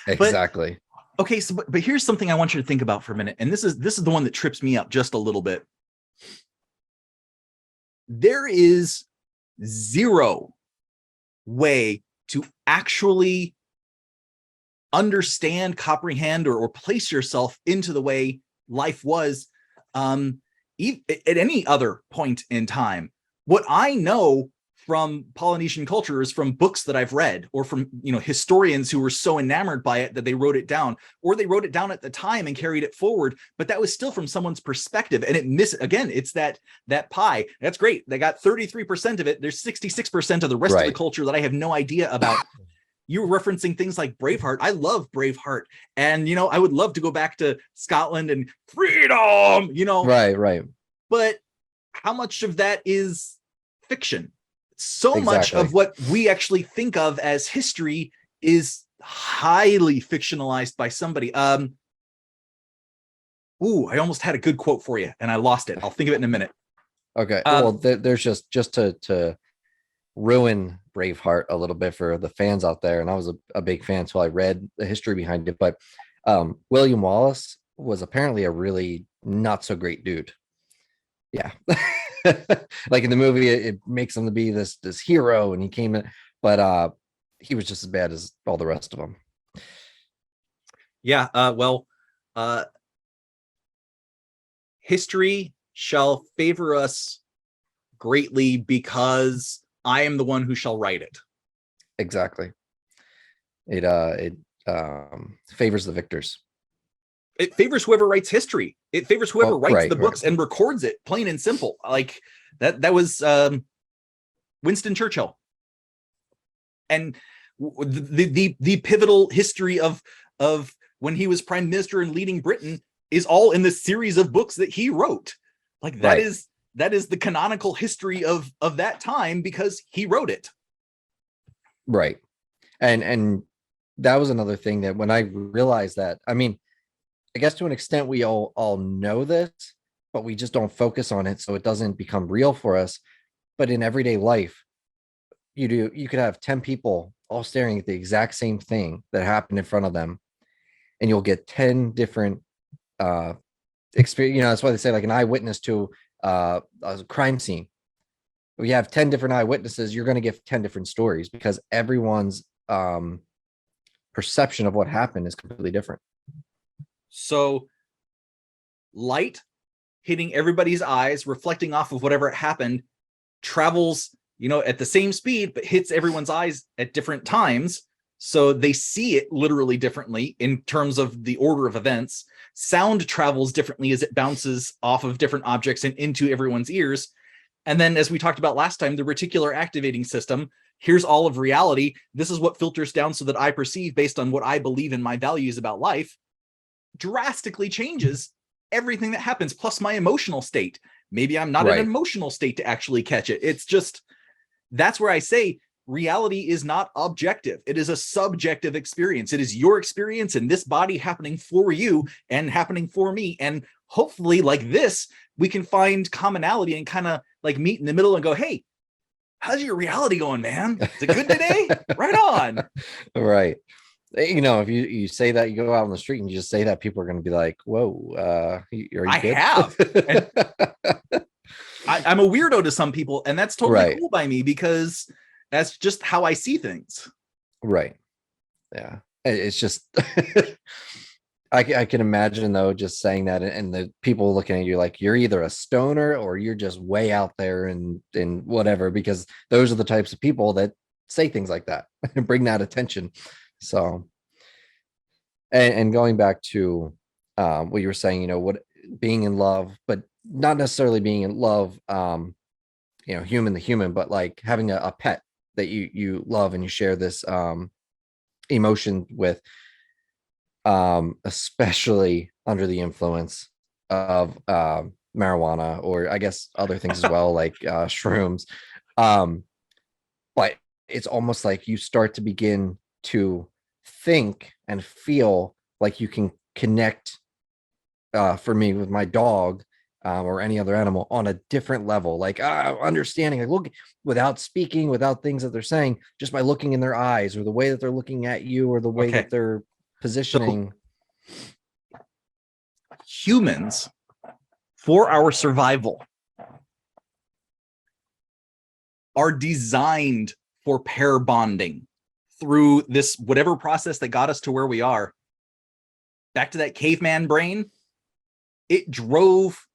Speaker 1: Exactly.
Speaker 2: Okay, so but here's something I want you to think about for a minute, and this is the one that trips me up just a little bit. There is zero way to actually understand, comprehend, or place yourself into the way life was at any other point in time. What I know from Polynesian culture is from books that I've read, or from, you know, historians who were so enamored by it that they wrote it down, or they wrote it down at the time and carried it forward. But that was still from someone's perspective, and it's that pie. That's great. They got 33% of it. There's 66% of the rest of the culture that I have no idea about. You were referencing things like Braveheart. I love Braveheart, and you know, I would love to go back to Scotland and freedom. You know,
Speaker 1: right.
Speaker 2: But how much of that is fiction? So much of what we actually think of as history is highly fictionalized by somebody. I almost had a good quote for you and I lost it. I'll think of it in a minute.
Speaker 1: Okay. Well, there's just to ruin Braveheart a little bit for the fans out there. And I was a big fan, so I read the history behind it. But William Wallace was apparently a really not so great dude. Yeah. Like in the movie, it makes him to be this hero, and he came in, but he was just as bad as all the rest of them.
Speaker 2: Yeah. Uh, history shall favor us greatly because I am the one who shall write it.
Speaker 1: Exactly. It favors the victors.
Speaker 2: It favors whoever writes history. It favors whoever writes the books
Speaker 1: right.
Speaker 2: and records it, plain and simple. Like that was Winston Churchill. And the pivotal history of when he was prime minister and leading Britain is all in the series of books that he wrote. Like that is the canonical history of that time because he wrote it.
Speaker 1: Right. And that was another thing that when I realized that, I mean, I guess to an extent we all know this, but we just don't focus on it, so it doesn't become real for us. But in everyday life, you could have 10 people all staring at the exact same thing that happened in front of them, and you'll get 10 different experience. You know, that's why they say like an eyewitness to a crime scene. We have 10 different eyewitnesses, you're going to get 10 different stories because everyone's perception of what happened is completely different.
Speaker 2: So light hitting everybody's eyes, reflecting off of whatever happened, travels, you know, at the same speed, but hits everyone's eyes at different times. So they see it literally differently in terms of the order of events. Sound travels differently as it bounces off of different objects and into everyone's ears. And then, as we talked about last time, the reticular activating system, here's all of reality. This is what filters down so that I perceive based on what I believe in my values about life, drastically changes everything that happens, plus my emotional state. Maybe I'm not in an emotional state to actually catch it. It's just, that's where I say reality is not objective. It is a subjective experience. It is your experience in this body happening for you and happening for me. And hopefully like this, we can find commonality and kind of like meet in the middle and go, hey, how's your reality going, man? Is it good today? Right on.
Speaker 1: Right. You know, if you say that, you go out on the street and you just say that, people are going to be like, whoa, are you good?
Speaker 2: I have. And I'm a weirdo to some people, and that's totally cool by me because that's just how I see things.
Speaker 1: Right. Yeah. It's just, I can imagine though, just saying that and the people looking at you like you're either a stoner or you're just way out there and whatever, because those are the types of people that say things like that and bring that attention. So, and going back to what you were saying, you know, what being in love, but not necessarily being in love, you know, human to human, but like having a pet that you love and you share this emotion with, especially under the influence of marijuana, or I guess other things as well, like shrooms. But it's almost like you start to begin to think and feel like you can connect, for me, with my dog, or any other animal on a different level, like understanding, like look, without speaking, without things that they're saying, just by looking in their eyes or the way that they're looking at you or the way that they're positioning.
Speaker 2: So, humans, for our survival, are designed for pair bonding through this whatever process that got us to where we are. Back to that caveman brain, it drove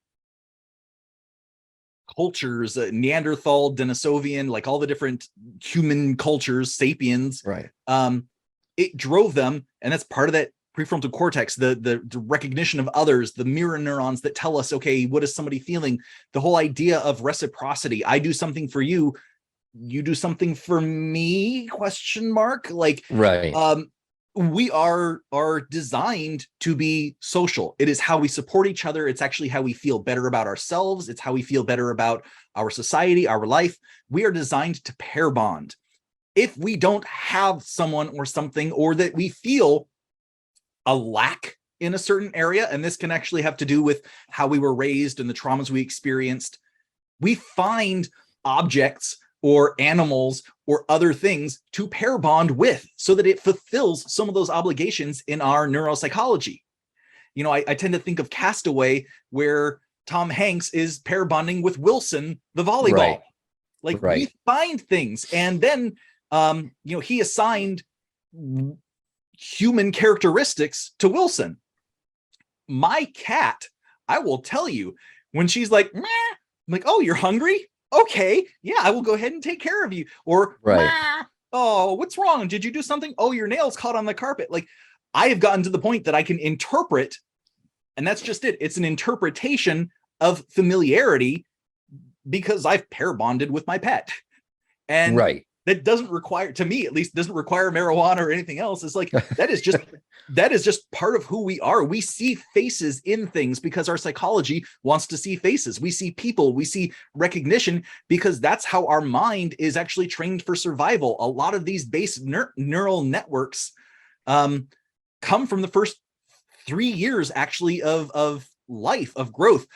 Speaker 2: cultures, Neanderthal, Denisovian, like all the different human cultures, sapiens.
Speaker 1: Right.
Speaker 2: It drove them, and that's part of that prefrontal cortex, the recognition of others, the mirror neurons that tell us, okay, what is somebody feeling? The whole idea of reciprocity. I do something for you, you do something for me, question mark. Like, we are designed to be social. It is how we support each other. It's actually how we feel better about ourselves. It's how we feel better about our society, our life. We are designed to pair bond. If we don't have someone or something, or that we feel a lack in a certain area, and this can actually have to do with how we were raised and the traumas we experienced, we find objects or animals or other things to pair bond with so that it fulfills some of those obligations in our neuropsychology. I tend to think of Castaway, where Tom Hanks is pair bonding with Wilson, the volleyball.
Speaker 1: Right.
Speaker 2: Like
Speaker 1: Right.
Speaker 2: we find things, and then he assigned human characteristics to Wilson. My cat, I will tell you, when she's like, meh, I'm like, oh, you're hungry? Okay, yeah, I will go ahead and take care of you. Or,
Speaker 1: Right.
Speaker 2: meh, oh, what's wrong? Did you do something? Oh, your nails caught on the carpet. Like, I have gotten to the point that I can interpret, and that's just it. It's an interpretation of familiarity because I've pair bonded with my pet. And
Speaker 1: Right.
Speaker 2: that doesn't require, to me at least, doesn't require marijuana or anything else. It's like, that is just part of who we are. We see faces in things because our psychology wants to see faces. We see people, we see recognition, because that's how our mind is actually trained for survival. A lot of these base neural networks come from the first 3 years actually of life, of growth.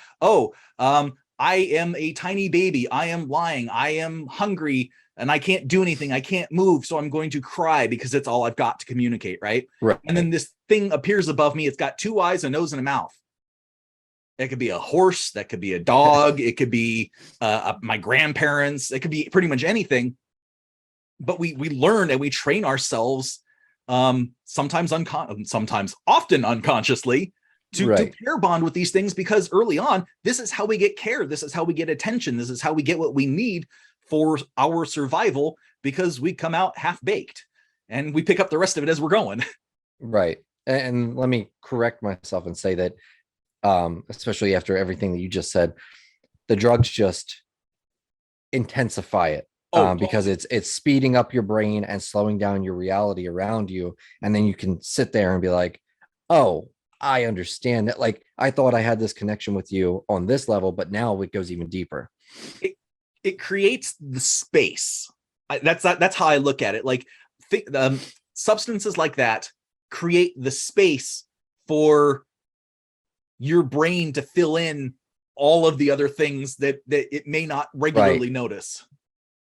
Speaker 2: I am a tiny baby. I am lying. I am hungry and I can't do anything. I can't move. So I'm going to cry because it's all I've got to communicate. Right. And then this thing appears above me. It's got 2 eyes, a nose, and a mouth. It could be a horse. That could be a dog. It could be my grandparents. It could be pretty much anything. But we learn and we train ourselves, sometimes often unconsciously, to pair bond with these things, because early on, this is how we get care. This is how we get attention. This is how we get what we need for our survival, because we come out half-baked and we pick up the rest of it as we're going.
Speaker 1: Right. And let me correct myself and say that, especially after everything that you just said, the drugs just intensify it. Because it's speeding up your brain and slowing down your reality around you. And then you can sit there and be like, oh, I understand that. Like, I thought I had this connection with you on this level, but now it goes even deeper.
Speaker 2: It creates the space. That's how I look at it. Like, substances like that create the space for your brain to fill in all of the other things that it may not regularly notice.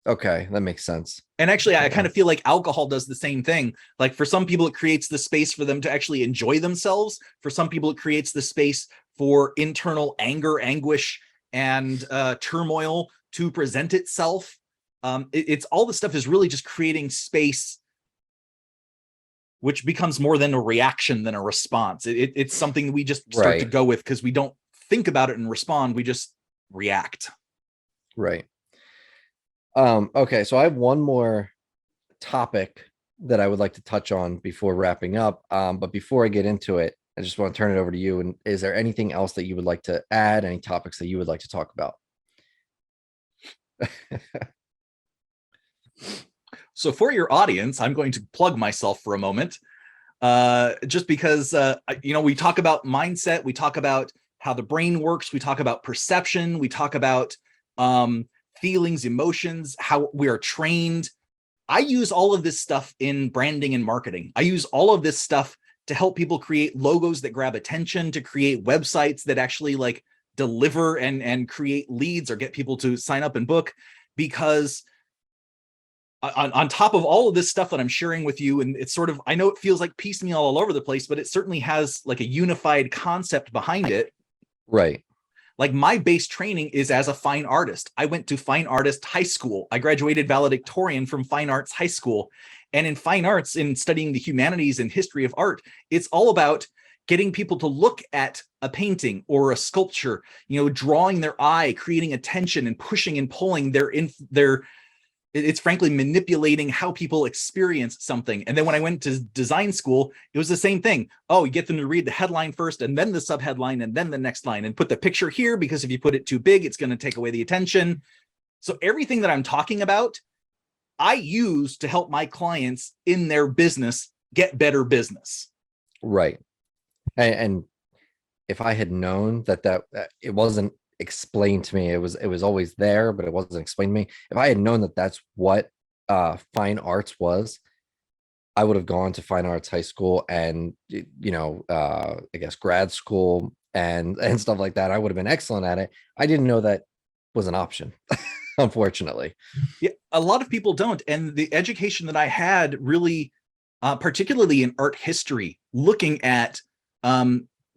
Speaker 1: Okay, that makes sense.
Speaker 2: And actually, I kind of feel like alcohol does the same thing. Like, for some people, it creates the space for them to actually enjoy themselves. For some people, it creates the space for internal anger, anguish, and turmoil to present itself. It's all the stuff is really just creating space, which becomes more than a reaction than a response. It's something we just start to go with because we don't think about it and respond. We just react.
Speaker 1: Right. Okay, so I have one more topic that I would like to touch on before wrapping up. But before I get into it, I just want to turn it over to you. And is there anything else that you would like to add? Any topics that you would like to talk about?
Speaker 2: So for your audience, I'm going to plug myself for a moment, just because, we talk about mindset, we talk about how the brain works, we talk about perception, we talk about feelings, emotions, how we are trained. I use all of this stuff in branding and marketing. I use all of this stuff to help people create logos that grab attention, to create websites that actually like deliver and create leads or get people to sign up and book. Because on top of all of this stuff that I'm sharing with you, and it's sort of, I know it feels like piecemeal all over the place, but it certainly has like a unified concept behind it.
Speaker 1: Right.
Speaker 2: Like, my base training is as a fine artist. I went to fine artist high school. I graduated valedictorian from fine arts high school. And in fine arts, in studying the humanities and history of art, it's all about getting people to look at a painting or a sculpture, drawing their eye, creating attention and pushing and pulling it's frankly manipulating how people experience something. And then when I went to design school, it was the same thing. Oh, you get them to read the headline first and then the subheadline and then the next line, and put the picture here, because if you put it too big, it's going to take away the attention. So everything that I'm talking about, I use to help my clients in their business get better business.
Speaker 1: Right. And if I had known that it wasn't explained to me, it was always there, but it wasn't explained to me. If I had known that that's what fine arts was, I would have gone to fine arts high school and I guess grad school and stuff like that. I would have been excellent at it. I didn't know that was an option. Unfortunately.
Speaker 2: Yeah, a lot of people don't. And the education that I had really, particularly in art history, looking at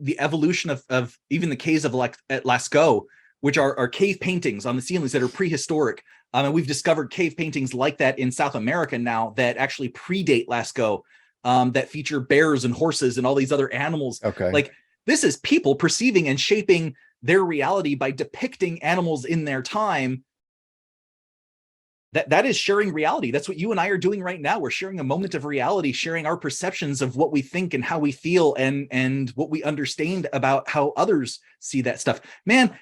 Speaker 2: the evolution of even the caves of at Lascaux, which are cave paintings on the ceilings that are prehistoric. And we've discovered cave paintings like that in South America now that actually predate Lascaux, that feature bears and horses and all these other animals.
Speaker 1: Okay.
Speaker 2: Like, this is people perceiving and shaping their reality by depicting animals in their time. That is sharing reality. That's what you and I are doing right now. We're sharing a moment of reality, sharing our perceptions of what we think and how we feel, and what we understand about how others see that stuff. Man,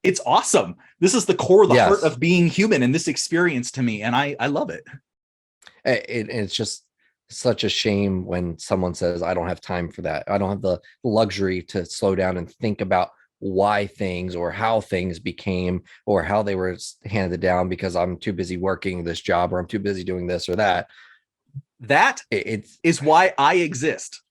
Speaker 2: it's awesome. This is the core, the heart of being human in this experience to me. And I love it.
Speaker 1: It's just such a shame when someone says, I don't have time for that. I don't have the luxury to slow down and think about why things or how things became or how they were handed down because I'm too busy working this job or I'm too busy doing this or that.
Speaker 2: That is why I exist.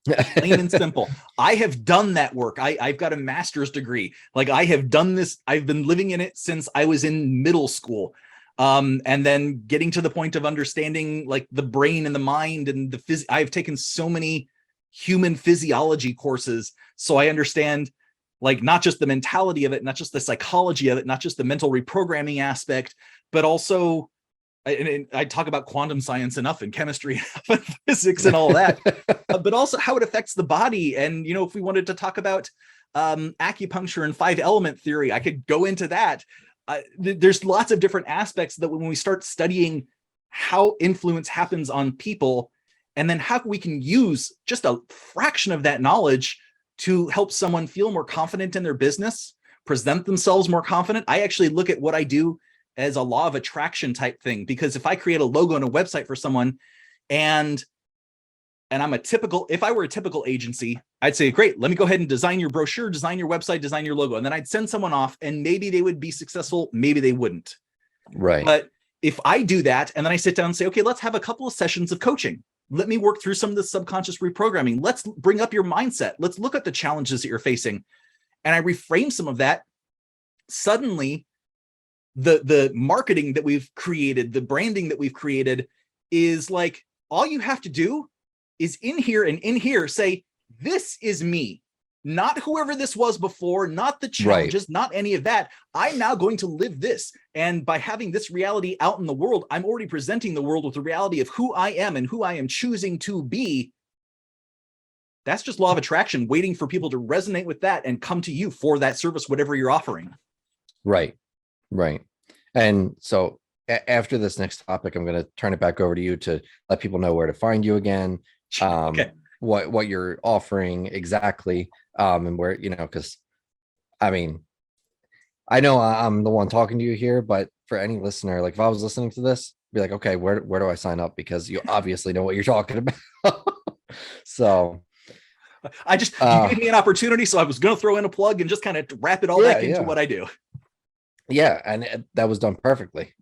Speaker 2: Plain and simple. I have done that work. I've got a master's degree. Like, I have done this. I've been living in it since I was in middle school. And then getting to the point of understanding like the brain and the mind and the I've taken so many human physiology courses. So I understand like not just the mentality of it, not just the psychology of it, not just the mental reprogramming aspect, but also, and I talk about quantum science enough and chemistry and physics and all that, but also how it affects the body. And, you know, if we wanted to talk about acupuncture and 5-element theory, I could go into that. There's lots of different aspects that when we start studying how influence happens on people, and then how we can use just a fraction of that knowledge to help someone feel more confident in their business, present themselves more confident. I actually look at what I do as a law of attraction type thing, because if I create a logo and a website for someone and I'm if I were a typical agency, I'd say, great, let me go ahead and design your brochure, design your website, design your logo. And then I'd send someone off and maybe they would be successful, maybe they wouldn't.
Speaker 1: Right.
Speaker 2: But if I do that and then I sit down and say, okay, let's have a couple of sessions of coaching. Let me work through some of the subconscious reprogramming. Let's bring up your mindset. Let's look at the challenges that you're facing. And I reframe some of that. Suddenly, the marketing that we've created, the branding that we've created is like, all you have to do is in here say, this is me, not whoever this was before, not the challenges, not any of that. I'm now going to live this. And by having this reality out in the world, I'm already presenting the world with the reality of who I am and who I am choosing to be. That's just law of attraction, waiting for people to resonate with that and come to you for that service, whatever you're offering.
Speaker 1: Right. And so after this next topic, I'm going to turn it back over to you to let people know where to find you again. Okay. What you're offering exactly, and where, you know, because I mean, I know I'm the one talking to you here, but for any listener, like if I was listening to this, be like, okay, where do I sign up? Because you obviously know what you're talking about. So
Speaker 2: you gave me an opportunity, so I was going to throw in a plug and just kind of wrap it all back into what I do.
Speaker 1: Yeah, and that was done perfectly.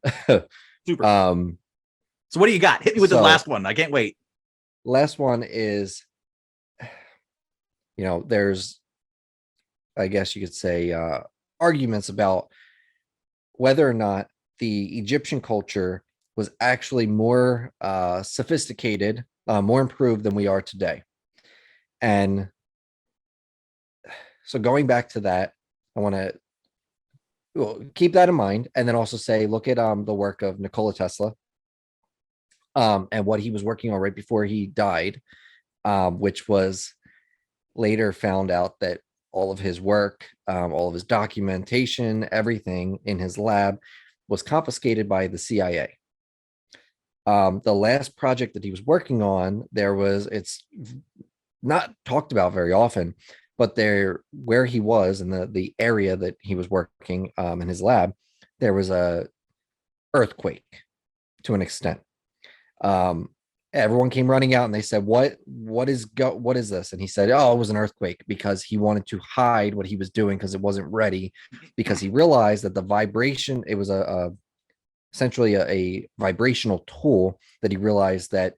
Speaker 2: Super. So what do you got? Hit me with the last one. I can't wait.
Speaker 1: Last one is, you know, there's, I guess you could say, arguments about whether or not the Egyptian culture was actually more sophisticated, more improved than we are today. And so going back to that, I want to keep that in mind, and then also say, look at the work of Nikola Tesla, and what he was working on right before he died, which was later found out that all of his work, all of his documentation, everything in his lab was confiscated by the CIA. The last project that he was working on, it's not talked about very often, but where he was in the area that he was working in his lab, there was a earthquake to an extent. Everyone came running out and they said, what is this? And he said, oh, it was an earthquake, because he wanted to hide what he was doing because it wasn't ready, because he realized that the vibration, it was essentially a vibrational tool that he realized that,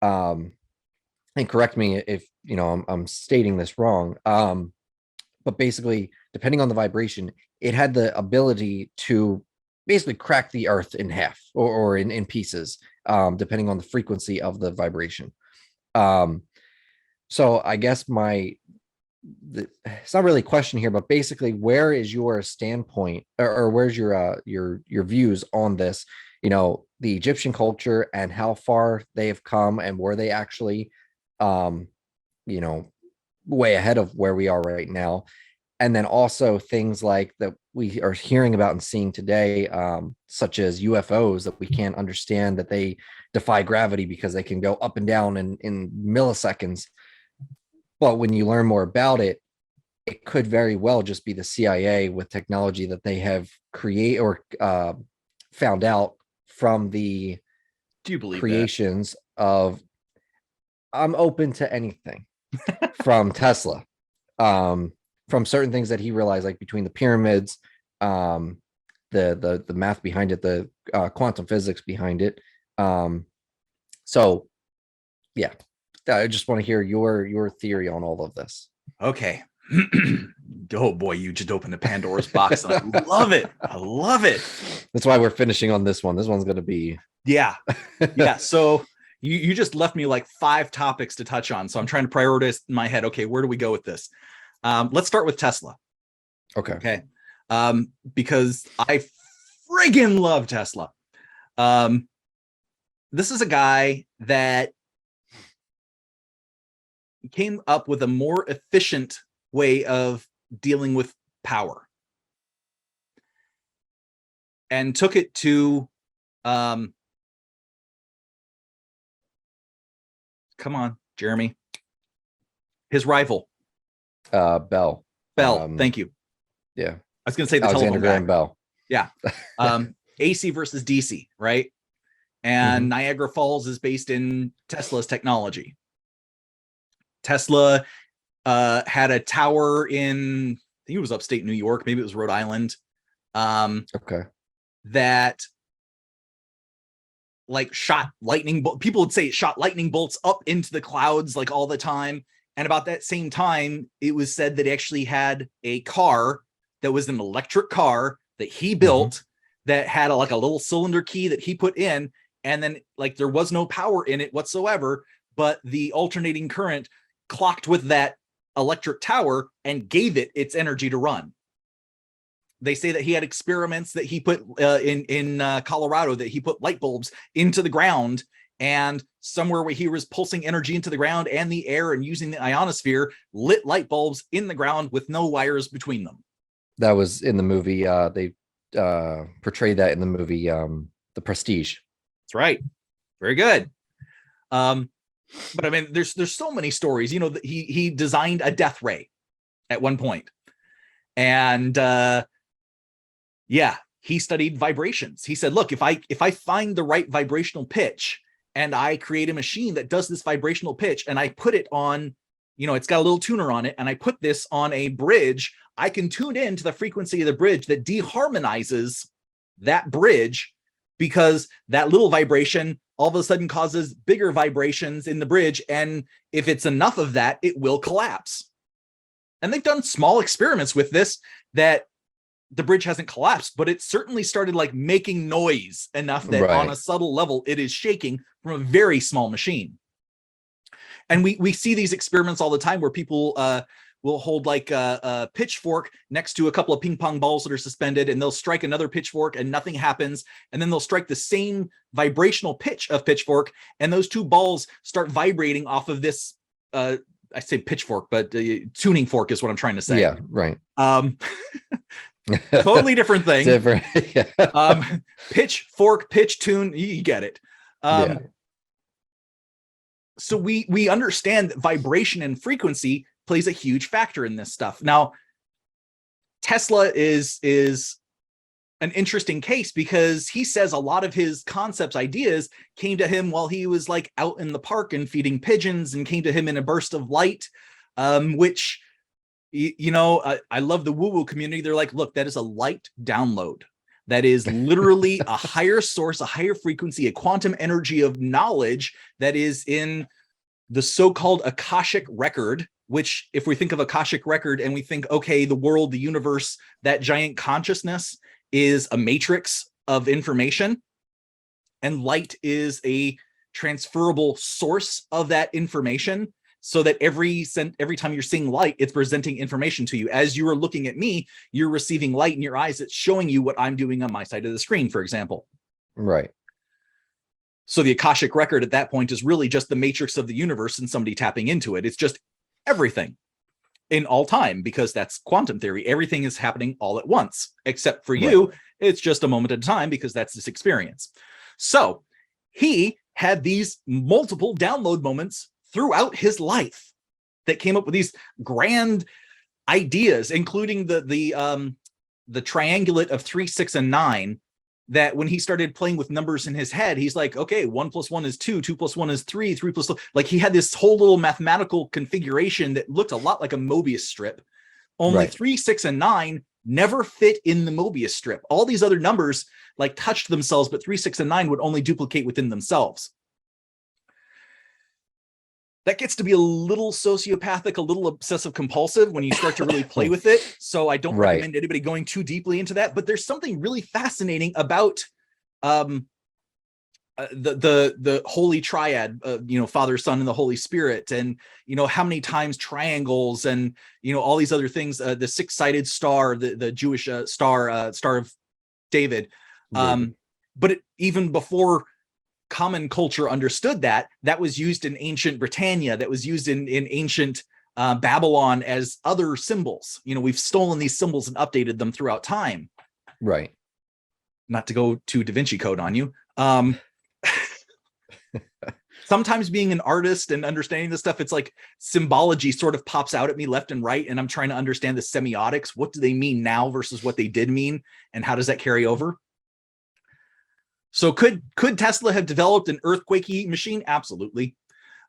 Speaker 1: and correct me if you know I'm stating this wrong, but basically, depending on the vibration, it had the ability to basically crack the earth in half or in pieces, depending on the frequency of the vibration. So I guess it's not really a question here, but basically, where is your standpoint, or where's your views on this? The Egyptian culture and how far they have come, and were they actually, um, you know, way ahead of where we are right now? And then also things like that we are hearing about and seeing today, such as UFOs that we can't understand, that they defy gravity because they can go up and down in milliseconds. But when you learn more about it, it could very well just be the CIA with technology that they have create or found out from the
Speaker 2: Do you believe that?
Speaker 1: creations of. I'm open to anything from Tesla, from certain things that he realized, like between the pyramids, um, the math behind it, the quantum physics behind it. So yeah, I just want to hear your theory on all of this.
Speaker 2: Okay. Oh boy, you just opened a Pandora's box, and I love it. I love it.
Speaker 1: That's why we're finishing on this one. This one's going to be
Speaker 2: Yeah. So you just left me like 5 topics to touch on. So I'm trying to prioritize in my head. Okay, where do we go with this? Let's start with Tesla.
Speaker 1: Okay.
Speaker 2: Because I friggin' love Tesla. This is a guy that came up with a more efficient way of dealing with power and took it to come on, Jeremy, his rival,
Speaker 1: Bell.
Speaker 2: Thank you.
Speaker 1: Yeah,
Speaker 2: I was going to say the
Speaker 1: Alexander
Speaker 2: telephone
Speaker 1: Graham
Speaker 2: guy.
Speaker 1: Bell.
Speaker 2: Yeah. AC versus DC, right? And Niagara Falls is based in Tesla's technology. Tesla had a tower in, I think it was upstate New York, maybe it was Rhode Island,
Speaker 1: Okay.
Speaker 2: that like shot lightning people would say it shot lightning bolts up into the clouds like all the time. And about that same time, it was said that he actually had a car that was an electric car that he built that had like a little cylinder key that he put in, and then like there was no power in it whatsoever, but the alternating current clocked with that electric tower and gave it its energy to run. They say that he had experiments that he put in Colorado, that he put light bulbs into the ground, and somewhere where he was pulsing energy into the ground and the air and using the ionosphere, lit light bulbs in the ground with no wires between them.
Speaker 1: That was in the movie. They portrayed that in the movie, The Prestige.
Speaker 2: That's right. Very good. But I mean, there's so many stories. He designed a death ray at one point, and he studied vibrations. He said, look, if I find the right vibrational pitch and I create a machine that does this vibrational pitch and I put it on, it's got a little tuner on it, and I put this on a bridge, I can tune in to the frequency of the bridge that deharmonizes that bridge, because that little vibration all of a sudden causes bigger vibrations in the bridge. And if it's enough of that, it will collapse. And they've done small experiments with this that the bridge hasn't collapsed, but it certainly started like making noise enough that on a subtle level, it is shaking from a very small machine. And we see these experiments all the time where people will hold like a pitchfork next to a couple of ping pong balls that are suspended, and they'll strike another pitchfork and nothing happens. And then they'll strike the same vibrational pitch of pitchfork, and those two balls start vibrating off of this, I say pitchfork, but tuning fork is what I'm trying to say.
Speaker 1: Yeah, right.
Speaker 2: Totally different thing.
Speaker 1: Different. Yeah.
Speaker 2: Pitch, fork, pitch, tune, you get it. So we understand that vibration and frequency plays a huge factor in this stuff. Now, Tesla is an interesting case because he says a lot of his concepts, ideas came to him while he was like out in the park and feeding pigeons, and came to him in a burst of light, which, I love the woo-woo community. They're like, look, that is a light download. That is literally a higher source, a higher frequency, a quantum energy of knowledge that is in the so-called Akashic record, which, if we think of Akashic record and we think, okay, the world, the universe, that giant consciousness is a matrix of information, and light is a transferable source of that information. so that every time you're seeing light, it's presenting information to you. As you are looking at me, you're receiving light in your eyes. It's showing you what I'm doing on my side of the screen, for example.
Speaker 1: Right.
Speaker 2: So the Akashic record at that point is really just the matrix of the universe and somebody tapping into it. It's just everything in all time, because that's quantum theory. Everything is happening all at once, except for you. It's just a moment at a time, because that's this experience. So he had these multiple download moments throughout his life that came up with these grand ideas, including the triangulate of 3, 6, and 9. That when he started playing with numbers in his head, he's like, okay, 1 + 1 is 2, 2 + 1 is 3, 3 + 1. Like, he had this whole little mathematical configuration that looked a lot like a Mobius strip. Only 3, 6, and 9 never fit in the Mobius strip. All these other numbers like touched themselves, but 3, 6, and 9 would only duplicate within themselves. That gets to be a little sociopathic, a little obsessive compulsive when you start to really play with it. So I don't recommend anybody going too deeply into that, but there's something really fascinating about the holy triad, Father, Son, and the Holy Spirit, and how many times triangles, and all these other things, the 6-sided star, the Jewish star, Star of David. But even before common culture understood that was used in ancient Britannia, that was used in ancient Babylon as other symbols. We've stolen these symbols and updated them throughout time.
Speaker 1: Right.
Speaker 2: Not to go to Da Vinci Code on you. Sometimes being an artist and understanding this stuff, it's like symbology sort of pops out at me left and right, and I'm trying to understand the semiotics. What do they mean now versus what they did mean, and how does that carry over? So could Tesla have developed an earthquakey machine? Absolutely.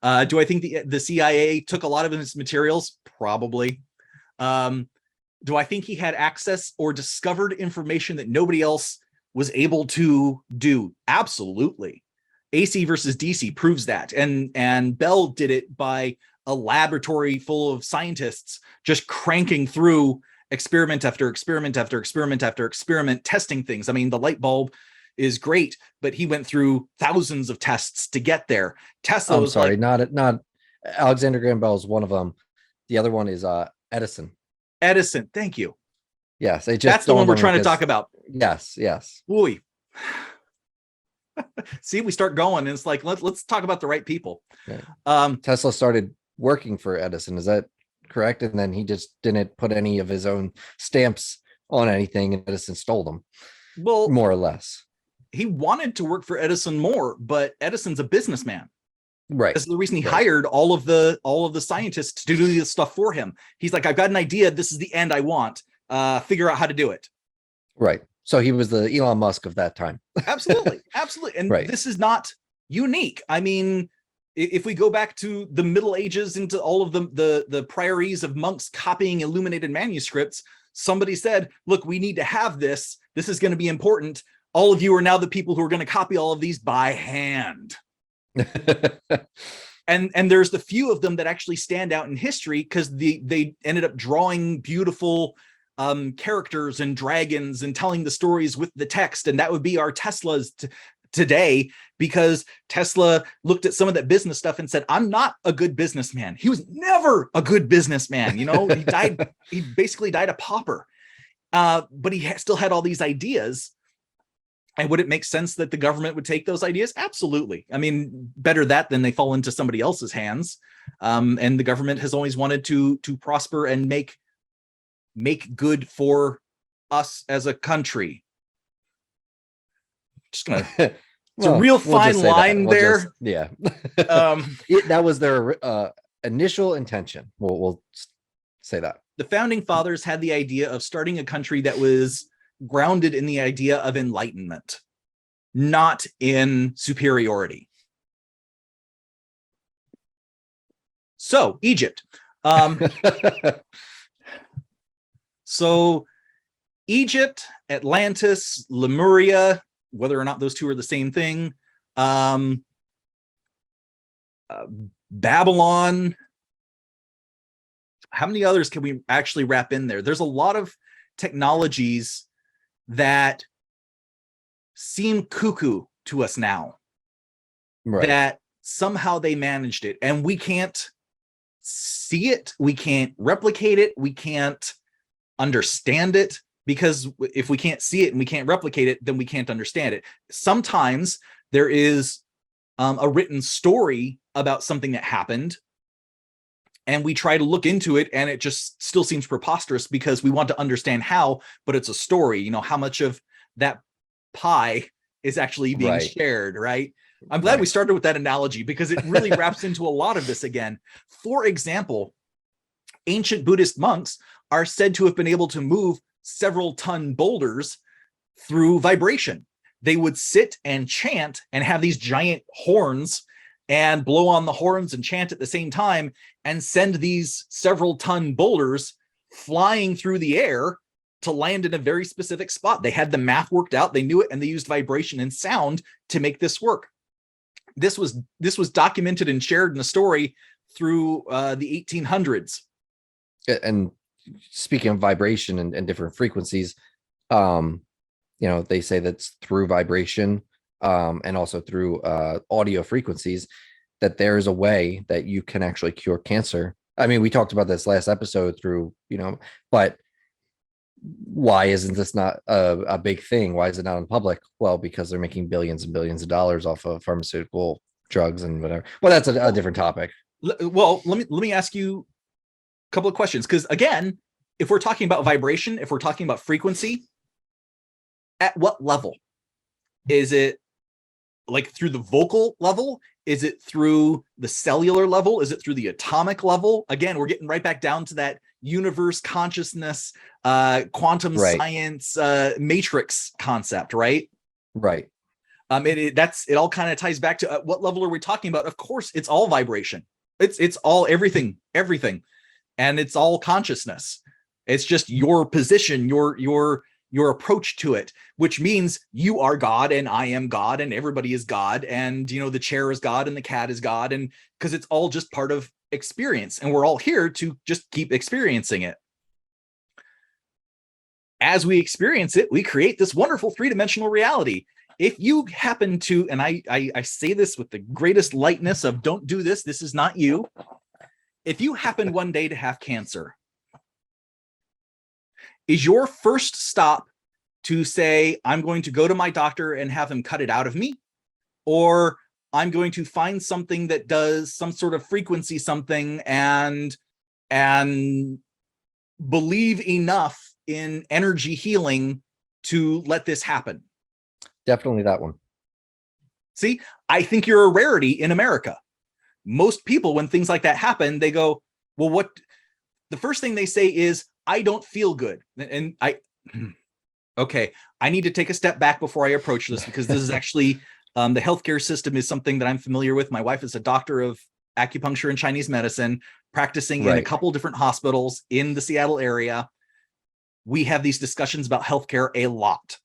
Speaker 2: Do I think the CIA took a lot of his materials? Probably. Do I think he had access or discovered information that nobody else was able to do? Absolutely. AC versus DC proves that. And Bell did it by a laboratory full of scientists just cranking through experiment after experiment after experiment after experiment, testing things. I mean, the light bulb is great, but he went through thousands of tests to get there. Tesla was
Speaker 1: not Alexander Graham Bell is one of them. The other one is Edison.
Speaker 2: Edison, thank you.
Speaker 1: Yes,
Speaker 2: that's the one we're trying to talk about.
Speaker 1: Yes.
Speaker 2: Ooh. See, we start going, and it's like let's talk about the right people.
Speaker 1: Tesla started working for Edison, is that correct? And then he just didn't put any of his own stamps on anything, and Edison stole them. Well, more or less.
Speaker 2: He wanted to work for Edison more, but Edison's a businessman.
Speaker 1: Right.
Speaker 2: That's the reason he hired all of the scientists to do this stuff for him. He's like, I've got an idea. This is the end I want. Figure out how to do it.
Speaker 1: Right. So he was the Elon Musk of that time.
Speaker 2: Absolutely. And this is not unique. I mean, if we go back to the Middle Ages, into all of the priories of monks copying illuminated manuscripts, somebody said, look, we need to have this. This is going to be important. All of you are now the people who are going to copy all of these by hand. and there's the few of them that actually stand out in history because they ended up drawing beautiful characters and dragons and telling the stories with the text. And that would be our Teslas today, because Tesla looked at some of that business stuff and said, I'm not a good businessman. He was never a good businessman. He died. He basically died a pauper. But he still had all these ideas. And would it make sense that the government would take those ideas? Absolutely. I mean, better that than they fall into somebody else's hands. And the government has always wanted to prosper and make good for us as a country. Just gonna. It's a real fine line there.
Speaker 1: That was their initial intention. We'll say that.
Speaker 2: The founding fathers had the idea of starting a country that was grounded in the idea of enlightenment, not in superiority. So Egypt. So Egypt, Atlantis, Lemuria, whether or not those two are the same thing, Babylon. How many others can we actually wrap in there? There's a lot of technologies that seem cuckoo to us now, that somehow they managed it, and we can't see it, we can't replicate it, we can't understand it, because if we can't see it and we can't replicate it, then we can't understand it. Sometimes there is a written story about something that happened, and we try to look into it, and it just still seems preposterous because we want to understand how, but it's a story. You know, how much of that pie is actually being shared, right? I'm glad we started with that analogy because it really wraps into a lot of this again. For example, ancient Buddhist monks are said to have been able to move several ton boulders through vibration. They would sit and chant and have these giant horns and blow on the horns and chant at the same time and send these several ton boulders flying through the air to land in a very specific spot. They had the math worked out, they knew it, and they used vibration and sound to make this work. This was documented and shared in a story through the 1800s.
Speaker 1: And speaking of vibration and different frequencies, they say that's through vibration and also through audio frequencies that there is a way that you can actually cure cancer. I mean, we talked about this last episode through, but why isn't this not a big thing? Why is it not in public? Well, because they're making billions and billions of dollars off of pharmaceutical drugs and whatever. Well, that's a different topic.
Speaker 2: Well, let me ask you a couple of questions, because again, if we're talking about vibration, if we're talking about frequency, at what level? Is it like through the vocal level? Is it through the cellular level? Is it through the atomic level? Again, we're getting right back down to that universe, consciousness, quantum science, matrix concept, right?
Speaker 1: Right.
Speaker 2: It all kind of ties back to what level are we talking about? Of course, it's all vibration. It's all everything, and it's all consciousness. It's just your position, your approach to it, which means you are God and I am God and everybody is God, and the chair is God and the cat is God, and because it's all just part of experience, and we're all here to just keep experiencing it. As we experience it, we create this wonderful three-dimensional reality. If you happen to, and I say this with the greatest lightness of don't do this, this is not you. If you happen one day to have cancer, is your first stop to say, I'm going to go to my doctor and have him cut it out of me? Or I'm going to find something that does some sort of frequency something and believe enough in energy healing to let this happen?
Speaker 1: Definitely that one.
Speaker 2: See, I think you're a rarity in America. Most people, when things like that happen, they go, well, what? The first thing they say is, I don't feel good. And okay, I need to take a step back before I approach this, because this is actually, the healthcare system is something that I'm familiar with. My wife is a doctor of acupuncture and Chinese medicine, practicing in a couple different hospitals in the Seattle area. We have these discussions about healthcare a lot.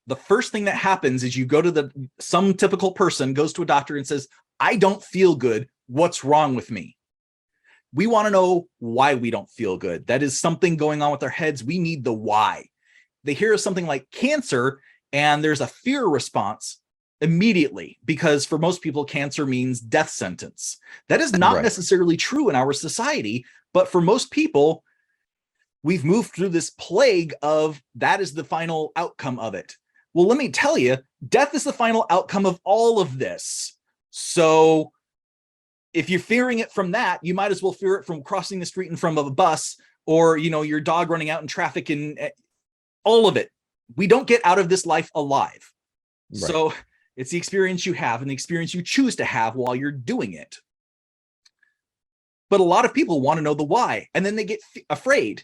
Speaker 2: The first thing that happens is you go to some typical person goes to a doctor and says, I don't feel good. What's wrong with me? We want to know why we don't feel good. That is something going on with our heads. We need the why. They hear something like cancer, and there's a fear response immediately, because for most people, cancer means death sentence. That is not necessarily true in our society, but for most people, we've moved through this plague of that is the final outcome of it. Well, let me tell you, death is the final outcome of all of this. So if you're fearing it from that, you might as well fear it from crossing the street in front of a bus, or, your dog running out in traffic, and all of it. We don't get out of this life alive. Right. So it's the experience you have and the experience you choose to have while you're doing it. But a lot of people want to know the why, and then they get afraid.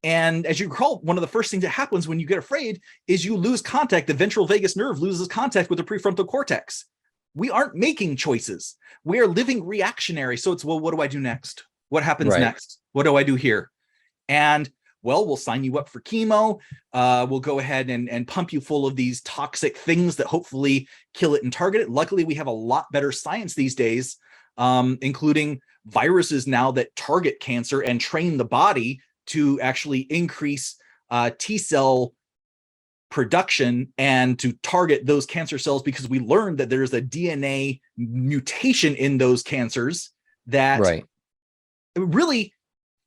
Speaker 2: And as you recall, one of the first things that happens when you get afraid is you lose contact. The ventral vagus nerve loses contact with the prefrontal cortex. We aren't making choices. We are living reactionary. So it's, well, what do I do next? What happens next? What do I do here? And, well, we'll sign you up for chemo. We'll go ahead and pump you full of these toxic things that hopefully kill it and target it. Luckily, we have a lot better science these days, including viruses now that target cancer and train the body to actually increase T-cell production and to target those cancer cells, because we learned that there's a DNA mutation in those cancers that really,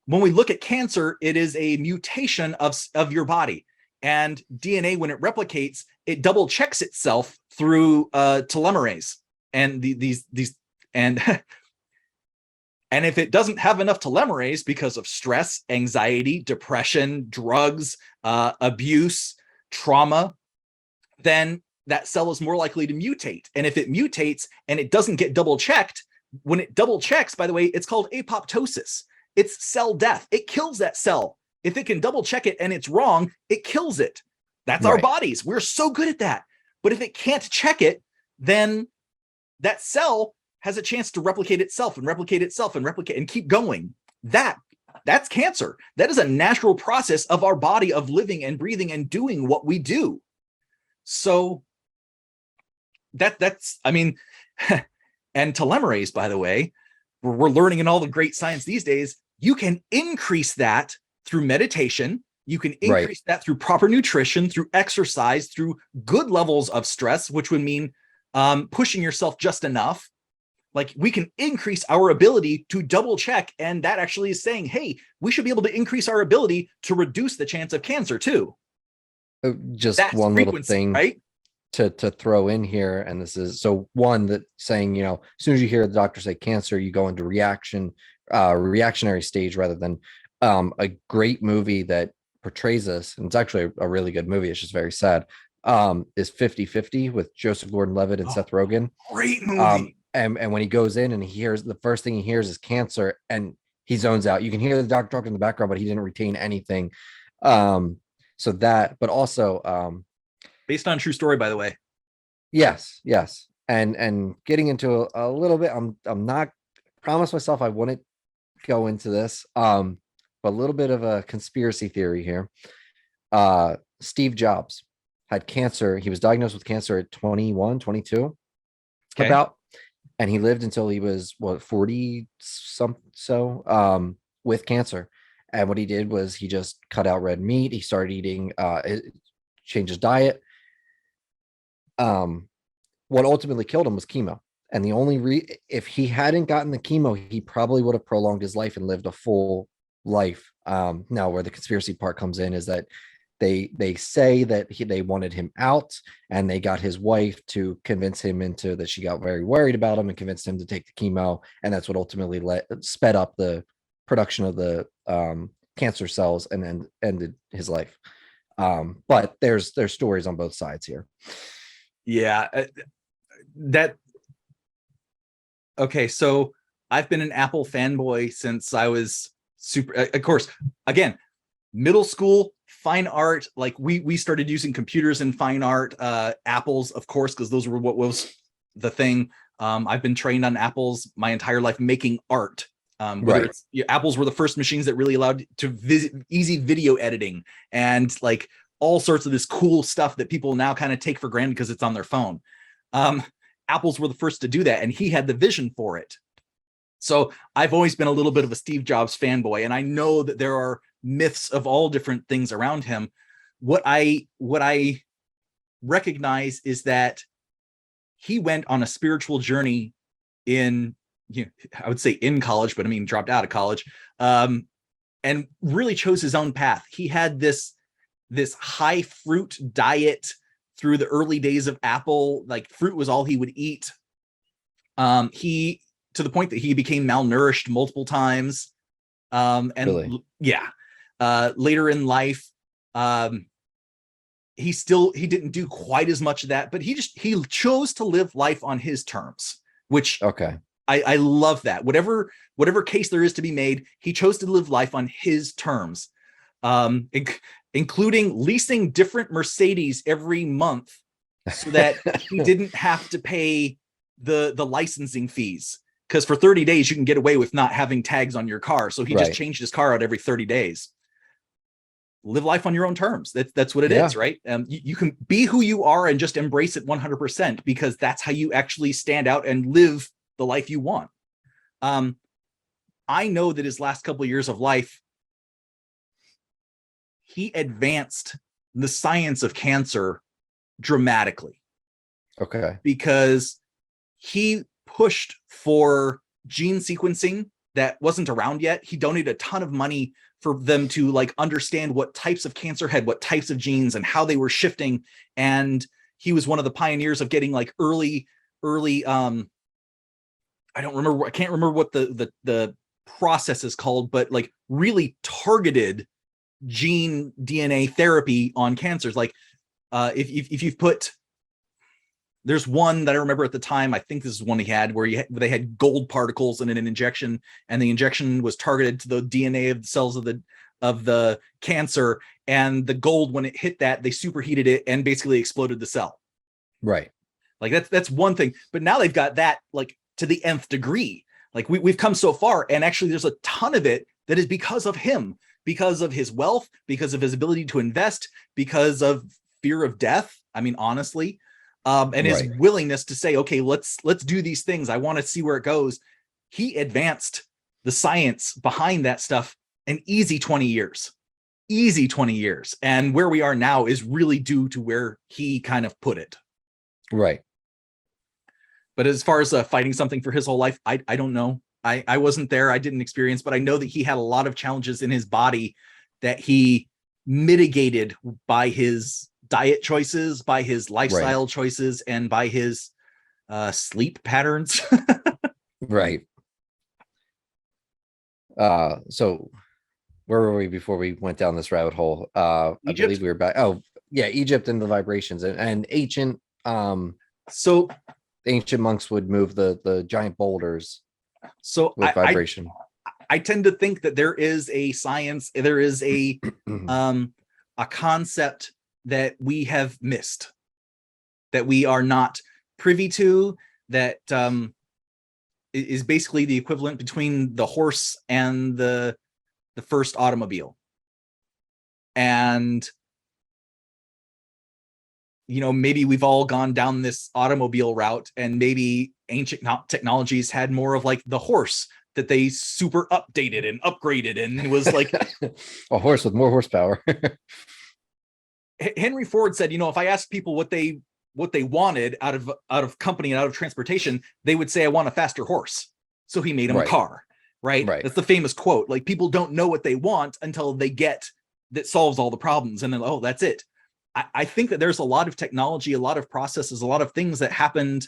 Speaker 2: when we look at cancer, it is a mutation of your body. And DNA, when it replicates, it double checks itself through telomerase. And these and and if it doesn't have enough telomerase because of stress, anxiety, depression, drugs, abuse, trauma, then that cell is more likely to mutate. And if it mutates and it doesn't get double checked, when it double checks, by the way, it's called apoptosis. It's cell death. It kills that cell. If it can double check it and it's wrong, it kills it. That's our bodies. We're so good at that. But if it can't check it, then that cell has a chance to replicate itself and replicate itself and replicate and keep going. That's cancer. That is a natural process of our body of living and breathing and doing what we do. So that's, I mean, and telomerase, by the way, we're learning in all the great science these days, you can increase that through meditation. You can increase that through proper nutrition, through exercise, through good levels of stress, which would mean pushing yourself just enough. Like, we can increase our ability to double check. And that actually is saying, hey, we should be able to increase our ability to reduce the chance of cancer too.
Speaker 1: Just
Speaker 2: That's
Speaker 1: one little thing,
Speaker 2: right?
Speaker 1: To throw in here. And this is, so one, that saying, you know, as soon as you hear the doctor say cancer, you go into reactionary stage rather than a great movie that portrays this. And it's actually a really good movie. It's just very sad. Is 50-50 with Joseph Gordon-Levitt and Seth Rogen.
Speaker 2: Great movie.
Speaker 1: And when he goes in and he hears, the first thing he hears is cancer, and he zones out. You can hear the doctor talking in the background, but he didn't retain anything. So that, but also
Speaker 2: based on true story, by the way.
Speaker 1: Yes. And getting into a little bit, I'm not, promise myself I wouldn't go into this. But a little bit of a conspiracy theory here. Steve Jobs had cancer. He was diagnosed with cancer at 21, 22, about, and he lived until he was 40 with cancer. And what he did was he just cut out red meat. He started eating, changed his diet. What ultimately killed him was chemo. And the only if he hadn't gotten the chemo, he probably would have prolonged his life and lived a full life. Now, where the conspiracy part comes in is that they say that they wanted him out, and they got his wife to convince him into that. She got very worried about him and convinced him to take the chemo, and that's what ultimately sped up the production of the cancer cells and then ended his life. But there's stories on both sides here.
Speaker 2: Yeah, okay, so I've been an Apple fanboy since I was of course, again, middle school, fine art. Like, we started using computers in fine art, apples, of course, because those were what was the thing. I've been trained on apples my entire life, making art. Apples were the first machines that really allowed to easy video editing and like all sorts of this cool stuff that people now kind of take for granted because it's on their phone. Apples were the first to do that, and he had the vision for it. So I've always been a little bit of a Steve Jobs fanboy, and I know that there are myths of all different things around him. What I recognize is that he went on a spiritual journey in, I would say in college, but I mean, dropped out of college, and really chose his own path. He had this high fruit diet through the early days of Apple. Like, fruit was all he would eat. He, to the point that he became malnourished multiple times. And really? Later in life, he didn't do quite as much of that, but he chose to live life on his terms, which I love that. Whatever case there is to be made, he chose to live life on his terms, including leasing different Mercedes every month so that he didn't have to pay the licensing fees. Because for 30 days, you can get away with not having tags on your car. So he just changed his car out every 30 days. Live life on your own terms. That's what it is, right? You can be who you are and just embrace it 100%, because that's how you actually stand out and live the life you want. I know that his last couple of years of life, he advanced the science of cancer dramatically. Because he pushed for gene sequencing that wasn't around yet. He donated a ton of money for them to like understand what types of cancer had what types of genes and how they were shifting. And he was one of the pioneers of getting like early I can't remember what the process is called, but like really targeted gene DNA therapy on cancers. Like if you've put, there's one that I remember at the time, I think this is one he had, where they had gold particles in an injection, and the injection was targeted to the DNA of the cells of the cancer, and the gold, when it hit that, they superheated it and basically exploded the cell.
Speaker 1: Right.
Speaker 2: Like that's one thing, but now they've got that like to the nth degree. Like we've come so far, and actually there's a ton of it that is because of him, because of his wealth, because of his ability to invest, because of fear of death. I mean, honestly, and his willingness to say, okay, let's do these things. I want to see where it goes. He advanced the science behind that stuff an easy 20 years. And where we are now is really due to where he kind of put it.
Speaker 1: Right.
Speaker 2: But as far as fighting something for his whole life, I don't know. I wasn't there. I didn't experience, but I know that he had a lot of challenges in his body that he mitigated by his diet choices, by his lifestyle choices, and by his sleep patterns.
Speaker 1: Right. So where were we before we went down this rabbit hole? I believe we were back. Oh, yeah, Egypt and the vibrations and ancient. So ancient monks would move the giant boulders.
Speaker 2: So
Speaker 1: with vibration.
Speaker 2: I tend to think that there is a science, there is a concept that we have missed, that we are not privy to, that is basically the equivalent between the horse and the first automobile. And maybe we've all gone down this automobile route, and maybe ancient technologies had more of like the horse that they super updated and upgraded, and it was like
Speaker 1: a horse with more horsepower.
Speaker 2: Henry Ford said, if I asked people what they wanted out of company and out of transportation, they would say, I want a faster horse. So he made them a car, right? That's the famous quote. Like, people don't know what they want until they get that solves all the problems, and then, oh, that's it. I think that there's a lot of technology, a lot of processes, a lot of things that happened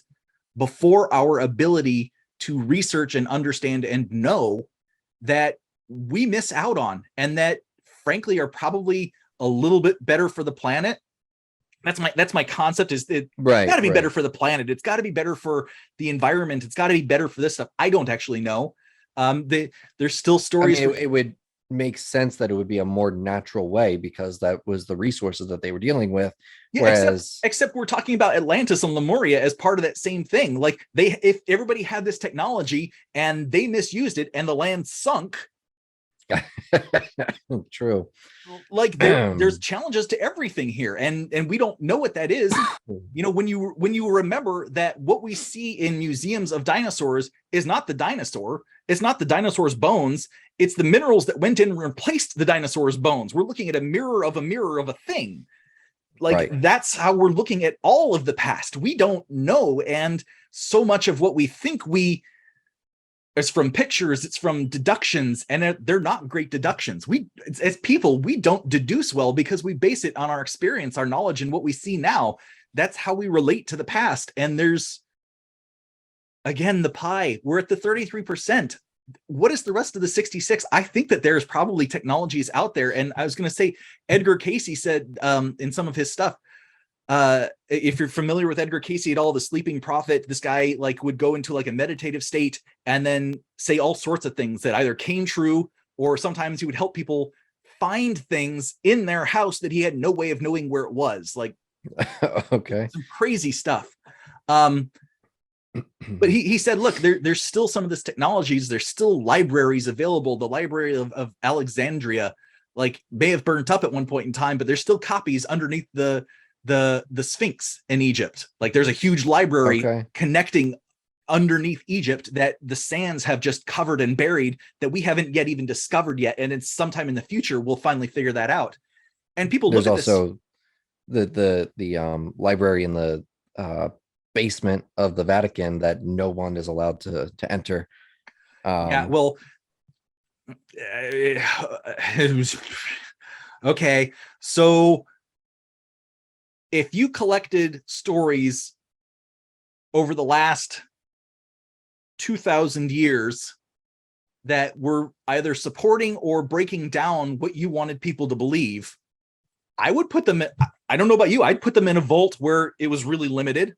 Speaker 2: before our ability to research and understand and know that we miss out on, and that frankly are probably a little bit better for the planet. That's my concept, is it got to be better for the planet. It's got to be better for the environment. It's got to be better for this stuff. I don't actually know. There's still stories.
Speaker 1: It would make sense that it would be a more natural way, because that was the resources that they were dealing with.
Speaker 2: Yeah, whereas except we're talking about Atlantis and Lemuria as part of that same thing. Like, if everybody had this technology and they misused it and the land sunk.
Speaker 1: True.
Speaker 2: Like, there's challenges to everything here, and we don't know what that is. When you remember that what we see in museums of dinosaurs is not the dinosaur, it's not the dinosaur's bones, it's the minerals that went in and replaced the dinosaur's bones. We're looking at a mirror of a thing. Like, that's how we're looking at all of the past. We don't know, and so much of what we think it's from pictures, it's from deductions, and they're not great deductions. As people, we don't deduce well, because we base it on our experience, our knowledge, and what we see now. That's how we relate to the past. And there's, again, the pie. We're at the 33%. What is the rest of the 66? I think that there's probably technologies out there. And I was going to say, Edgar Cayce said in some of his stuff, if you're familiar with Edgar Cayce at all, the sleeping prophet, this guy like would go into like a meditative state and then say all sorts of things that either came true, or sometimes he would help people find things in their house that he had no way of knowing where it was. Like,
Speaker 1: okay,
Speaker 2: some crazy stuff. But he said, look, there's still some of this technologies. There's still libraries available. The Library of Alexandria, like, may have burnt up at one point in time, but there's still copies underneath the Sphinx in Egypt. Like, there's a huge library connecting underneath Egypt that the sands have just covered and buried, that we haven't yet even discovered yet. And it's sometime in the future we'll finally figure that out. And people look at this. There's also
Speaker 1: the library in the basement of the Vatican that no one is allowed to enter.
Speaker 2: Yeah,
Speaker 1: Um,
Speaker 2: well, it was, okay. So if you collected stories over the last 2,000 years that were either supporting or breaking down what you wanted people to believe, I would put them, I don't know about you, I'd put them in a vault where it was really limited.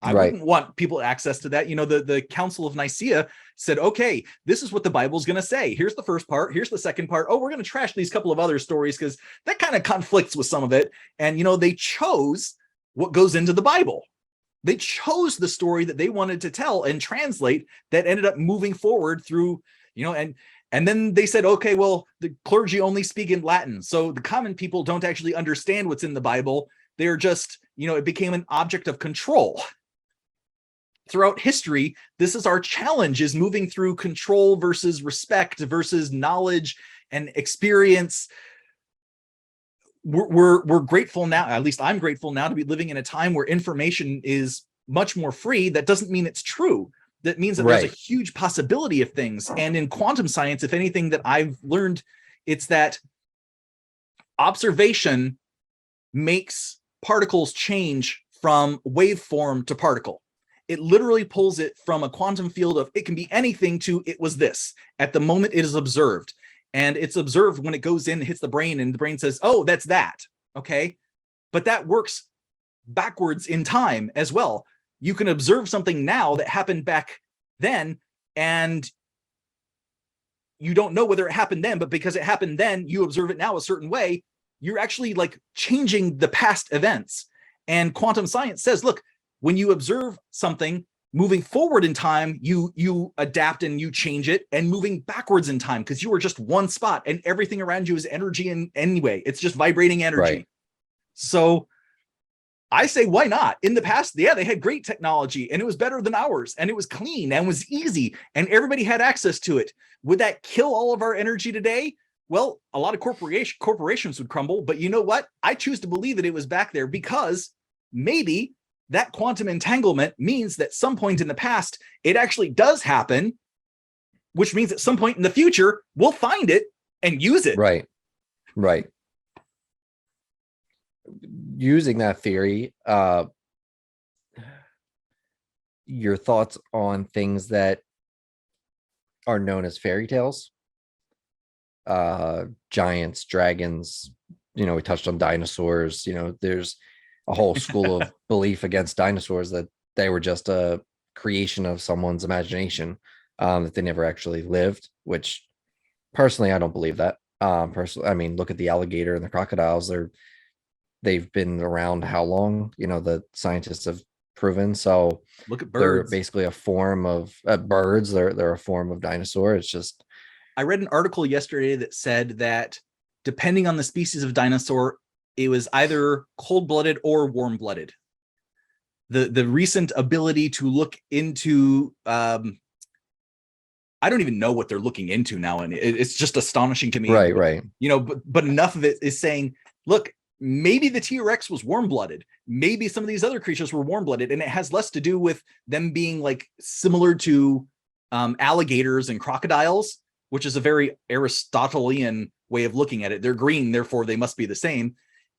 Speaker 2: I
Speaker 1: right,
Speaker 2: wouldn't want people access to that. You know, the Council of Nicaea said, okay, this is what the Bible's going to say. Here's the first part. Here's the second part. Oh, we're going to trash these couple of other stories because that kind of conflicts with some of it. And, you know, they chose what goes into the Bible. They chose the story that they wanted to tell and translate that ended up moving forward through, you know, and then they said, okay, well, the clergy only speak in Latin. So the common people don't actually understand what's in the Bible. They're just, you know, it became an object of control. Throughout history, this is our challenge, is moving through control versus respect versus knowledge and experience. We're grateful now, at least I'm grateful now, to be living in a time where information is much more free. That doesn't mean it's true. That means that there's a
Speaker 1: right,
Speaker 2: huge possibility of things. And in quantum science, if anything that I've learned, it's that observation makes particles change from waveform to particle. It literally pulls it from a quantum field of it can be anything to it was this at the moment it is observed. And it's observed when it goes in, hits the brain, and the brain says, oh, that's that. Okay. But that works backwards in time as well. You can observe something now that happened back then, and you don't know whether it happened then, but because it happened then, you observe it now a certain way. You're actually like changing the past events. And quantum science says, look, when you observe something moving forward in time, you adapt and you change it, and moving backwards in time, because you are just one spot and everything around you is energy. And anyway, it's just vibrating energy.
Speaker 1: right.
Speaker 2: So I say, why not? In the past, yeah, they had great technology and it was better than ours, and it was clean and was easy and everybody had access to it. Would that kill all of our energy today? Well, a lot of corporations would crumble, but you know what? I choose to believe that it was back there because maybe that quantum entanglement means that some point in the past, it actually does happen, which means at some point in the future, we'll find it and use it.
Speaker 1: Right. Right. Using that theory, your thoughts on things that are known as fairy tales, giants, dragons, you know, we touched on dinosaurs, you know, there's a whole school of belief against dinosaurs that they were just a creation of someone's imagination, that they never actually lived, which personally, I don't believe that. Personally, I mean, look at the alligator and the crocodiles. They've been around how long? You know, the scientists have proven. So
Speaker 2: Look at
Speaker 1: they're
Speaker 2: birds.
Speaker 1: basically a form of birds. They're a form of dinosaur. It's just
Speaker 2: I read an article yesterday that said that depending on the species of dinosaur, it was either cold-blooded or warm-blooded. The recent ability to look into I don't even know what they're looking into now, and it's just astonishing to me.
Speaker 1: right, right,
Speaker 2: You know, but enough of it is saying, look, maybe the T-Rex was warm-blooded. Maybe some of these other creatures were warm-blooded, and it has less to do with them being like similar to alligators and crocodiles, which is a very Aristotelian way of looking at it. They're green, therefore they must be the same,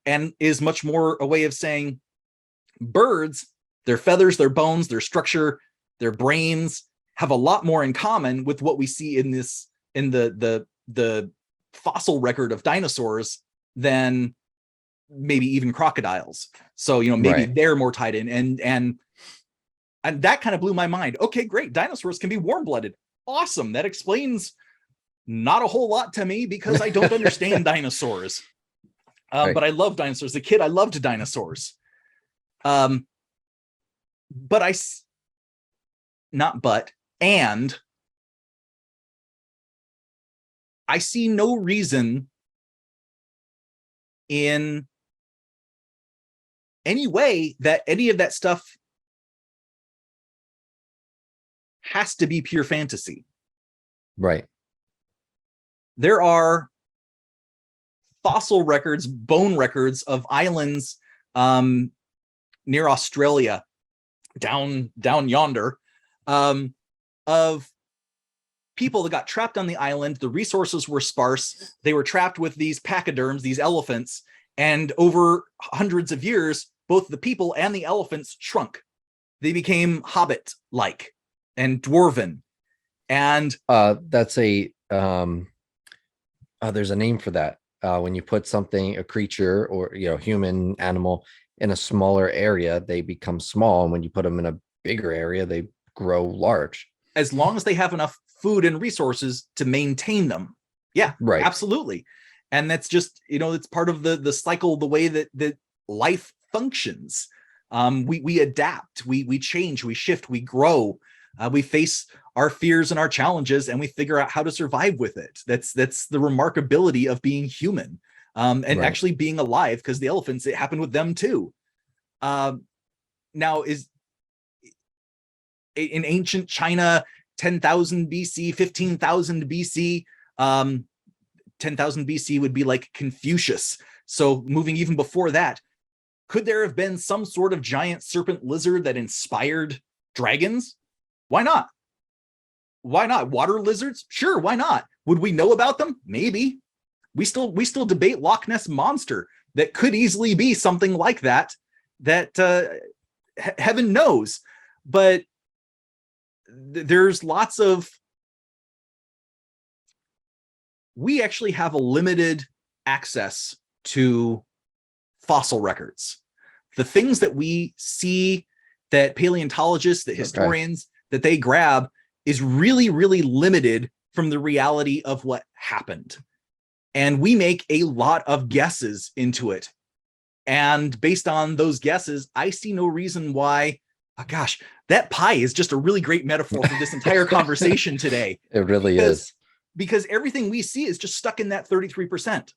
Speaker 2: and is much more a way of saying birds, their feathers, their bones, their structure, their brains have a lot more in common with what we see in the fossil record of dinosaurs than maybe even crocodiles. So, you know, maybe
Speaker 1: right.
Speaker 2: they're more tied in, and that kind of blew my mind. Okay, great. Dinosaurs can be warm-blooded. Awesome. That explains not a whole lot to me because I don't understand dinosaurs.
Speaker 1: Right.
Speaker 2: But I love dinosaurs. As a kid, I loved dinosaurs. But and I see no reason in any way that any of that stuff has to be pure fantasy.
Speaker 1: Right.
Speaker 2: There are fossil records, bone records of islands near Australia, down yonder, of people that got trapped on the island. The resources were sparse. They were trapped with these pachyderms, these elephants, and over hundreds of years, both the people and the elephants shrunk. They became hobbit-like and dwarven. And
Speaker 1: that's a there's a name for that. When you put something, a creature or human, animal in a smaller area, they become small, and when you put them in a bigger area, they grow large.
Speaker 2: As long as they have enough food and resources to maintain them. Yeah,
Speaker 1: right.
Speaker 2: Absolutely. And that's just, it's part of the cycle, the way that life functions. We adapt, we change, we shift, we grow, we face our fears and our challenges, and we figure out how to survive with it. That's the remarkability of being human, and right. Actually being alive, because the elephants, it happened with them too. Now, is in ancient China, 10,000 BC, 15,000 BC, 10,000 BC would be like Confucius. So moving even before that, could there have been some sort of giant serpent lizard that inspired dragons? Why not? Why not? Water lizards? Sure, why not? Would we know about them? Maybe. We still debate Loch Ness Monster. That could easily be something like that, heaven knows. But there's lots of, we actually have a limited access to fossil records. The things that we see, that paleontologists, that historians, that they grab, is really, really limited from the reality of what happened. And we make a lot of guesses into it. And based on those guesses, I see no reason why, oh gosh, that pie is just a really great metaphor for this entire conversation today.
Speaker 1: It really is.
Speaker 2: Because everything we see is just stuck in that 33%.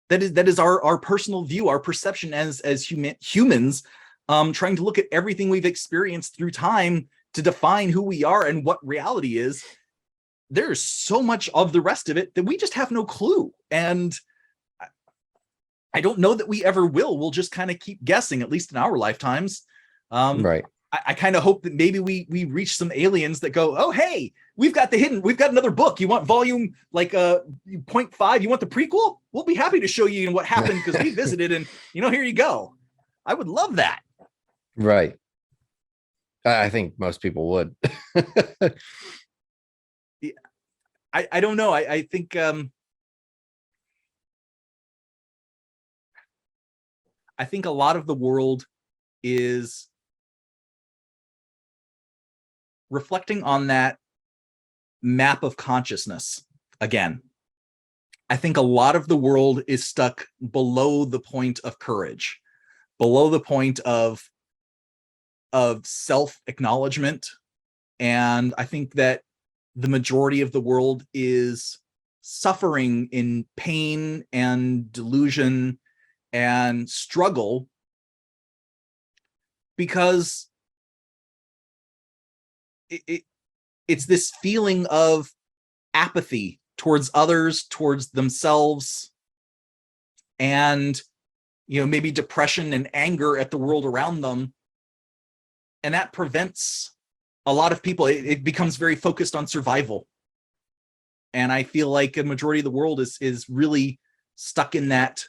Speaker 2: That is our personal view, our perception as humans, trying to look at everything we've experienced through time to define who we are and what reality is. There's so much of the rest of it that we just have no clue. And I don't know that we ever will. We'll just kind of keep guessing, at least in our lifetimes.
Speaker 1: Right.
Speaker 2: I kind of hope that maybe we reach some aliens that go, oh, hey, we've got another book. You want volume like 0.5? You want the prequel? We'll be happy to show you what happened, because we visited, and here you go. I would love that.
Speaker 1: Right. I think most people would.
Speaker 2: Yeah, I don't know. I think I think a lot of the world is reflecting on that map of consciousness again. I think a lot of the world is stuck below the point of courage, below the point of self-acknowledgement. And I think that the majority of the world is suffering in pain and delusion and struggle, because it's this feeling of apathy towards others, towards themselves, and maybe depression and anger at the world around them. And that prevents a lot of people. It becomes very focused on survival. And I feel like a majority of the world is really stuck in that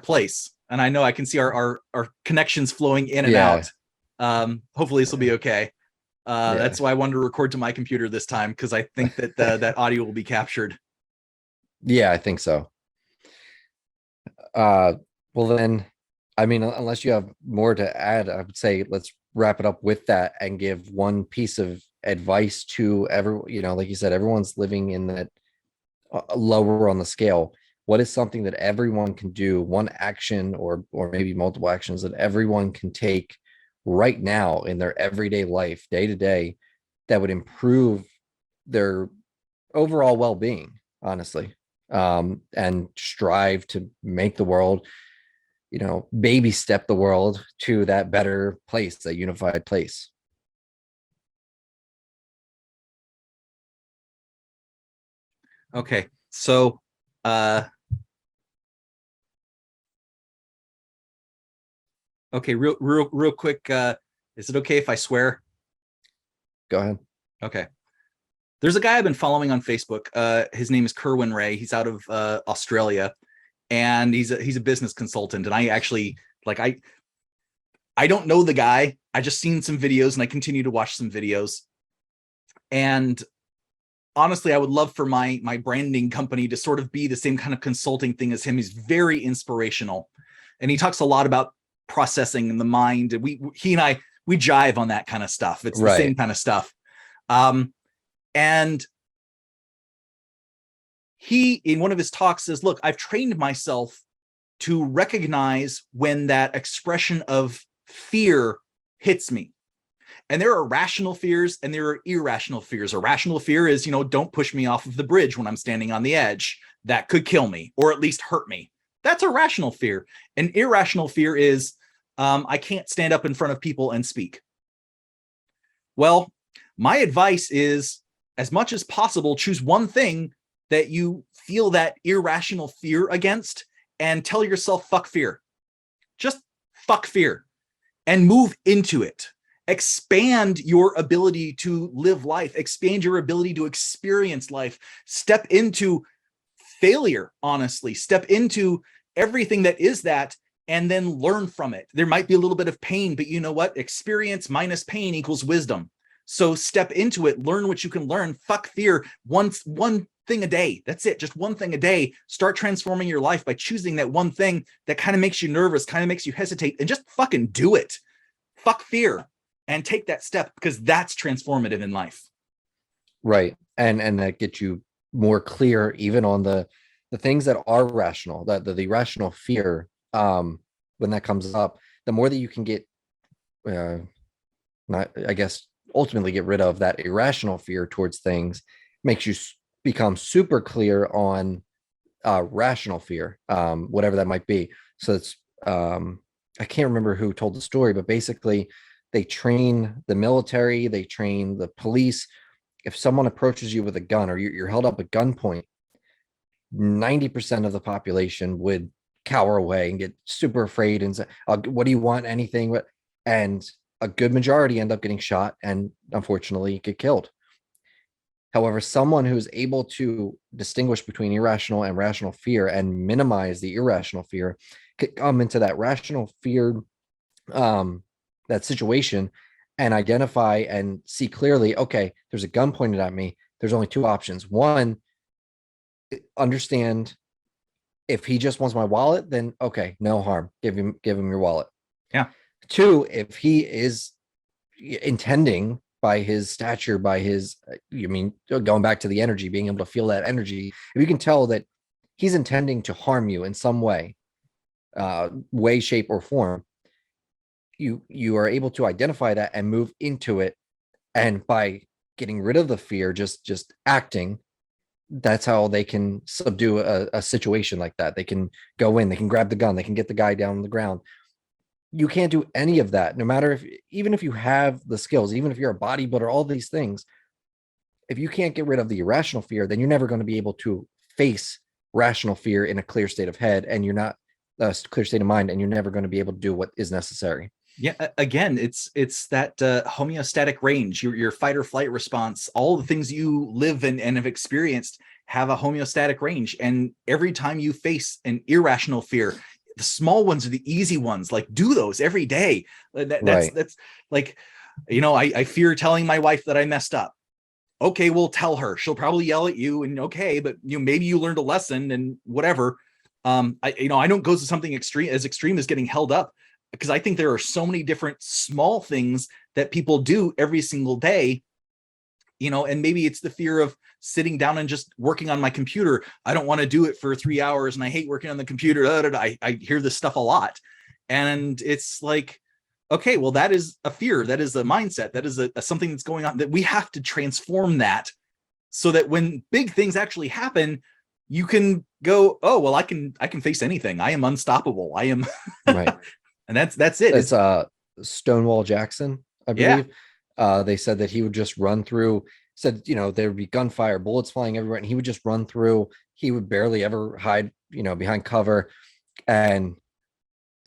Speaker 2: place. And I know I can see our connections flowing in and out. Hopefully this will be okay. That's why I wanted to record to my computer this time, because I think that that audio will be captured.
Speaker 1: Yeah, I think so. Well then, I mean, unless you have more to add, I would say let's wrap it up with that and give one piece of advice to everyone. Like you said, everyone's living in that lower on the scale. What is something that everyone can do, one action or maybe multiple actions that everyone can take right now in their everyday life, day to day, that would improve their overall well-being, honestly, and strive to make the world, baby step the world to that better place, that unified place?
Speaker 2: Okay, so okay, real quick. Is it okay if I swear?
Speaker 1: Go ahead.
Speaker 2: Okay. There's a guy I've been following on Facebook. His name is Kerwin Ray. He's out of Australia, and he's a business consultant. And I actually I don't know the guy. I just seen some videos and I continue to watch some videos. And honestly, I would love for my branding company to sort of be the same kind of consulting thing as him. He's very inspirational, and he talks a lot about processing in the mind. And he and I jive on that kind of stuff. It's the same kind of stuff. And he, in one of his talks, says, look, I've trained myself to recognize when that expression of fear hits me. And there are rational fears and there are irrational fears. A rational fear is, don't push me off of the bridge when I'm standing on the edge. That could kill me or at least hurt me. That's a rational fear. An irrational fear is, I can't stand up in front of people and speak. Well, my advice is, as much as possible, choose one thing that you feel that irrational fear against and tell yourself, fuck fear. Just fuck fear and move into it. Expand your ability to live life, expand your ability to experience life, step into failure, honestly, step into everything that is that, and then learn from it. There might be a little bit of pain, but you know what? Experience minus pain equals wisdom. So step into it, learn what you can learn, fuck fear, one thing a day. That's it. Just one thing a day. Start transforming your life by choosing that one thing that kind of makes you nervous, kind of makes you hesitate, and just fucking do it. Fuck fear and take that step, because that's transformative in life.
Speaker 1: Right. And that gets you more clear even on the things that are rational, that the irrational fear, when that comes up, the more that you can get, ultimately get rid of that irrational fear towards things, makes you become super clear on rational fear, whatever that might be. So it's, I can't remember who told the story, but basically they train the military, they train the police. If someone approaches you with a gun or you're held up at gunpoint, 90% of the population would cower away and get super afraid and say, what do you want? Anything. And a good majority end up getting shot and unfortunately get killed. However, someone who's able to distinguish between irrational and rational fear and minimize the irrational fear could come into that rational fear, that situation, and identify and see clearly, okay, there's a gun pointed at me. There's only two options. One, understand if he just wants my wallet, then okay, no harm. Give him your wallet.
Speaker 2: Yeah.
Speaker 1: Two, if he is intending by his stature, by his, going back to the energy, being able to feel that energy, if you can tell that he's intending to harm you in some way, shape, or form, you are able to identify that and move into it. And by getting rid of the fear, just acting, that's how they can subdue a situation like that. They can go in, they can grab the gun, they can get the guy down on the ground. You can't do any of that, no matter even if you have the skills, even if you're a bodybuilder, all these things. If you can't get rid of the irrational fear, then you're never going to be able to face rational fear in a clear state of head, and you're not a clear state of mind, and you're never going to be able to do what is necessary.
Speaker 2: Yeah, again, it's that homeostatic range, your fight or flight response, all the things you live and have experienced have a homeostatic range. And every time you face an irrational fear, the small ones are the easy ones, like do those every day. That's like, I fear telling my wife that I messed up. Okay, we'll tell her. She'll probably yell at you, and okay, but maybe you learned a lesson and whatever. I don't go to something extreme as getting held up, because I think there are so many different small things that people do every single day, and maybe it's the fear of sitting down and just working on my computer. I don't want to do it for 3 hours and I hate working on the computer. I hear this stuff a lot. And it's like, okay, well, that is a fear. That is a mindset. That is something that's going on, that we have to transform that, so that when big things actually happen, you can go, oh, well, I can face anything. I am unstoppable. I am
Speaker 1: right.
Speaker 2: And that's it.
Speaker 1: It's Stonewall Jackson, I believe. Yeah. They said that he would just run through, said, there would be gunfire, bullets flying everywhere, and he would just run through. He would barely ever hide, behind cover. And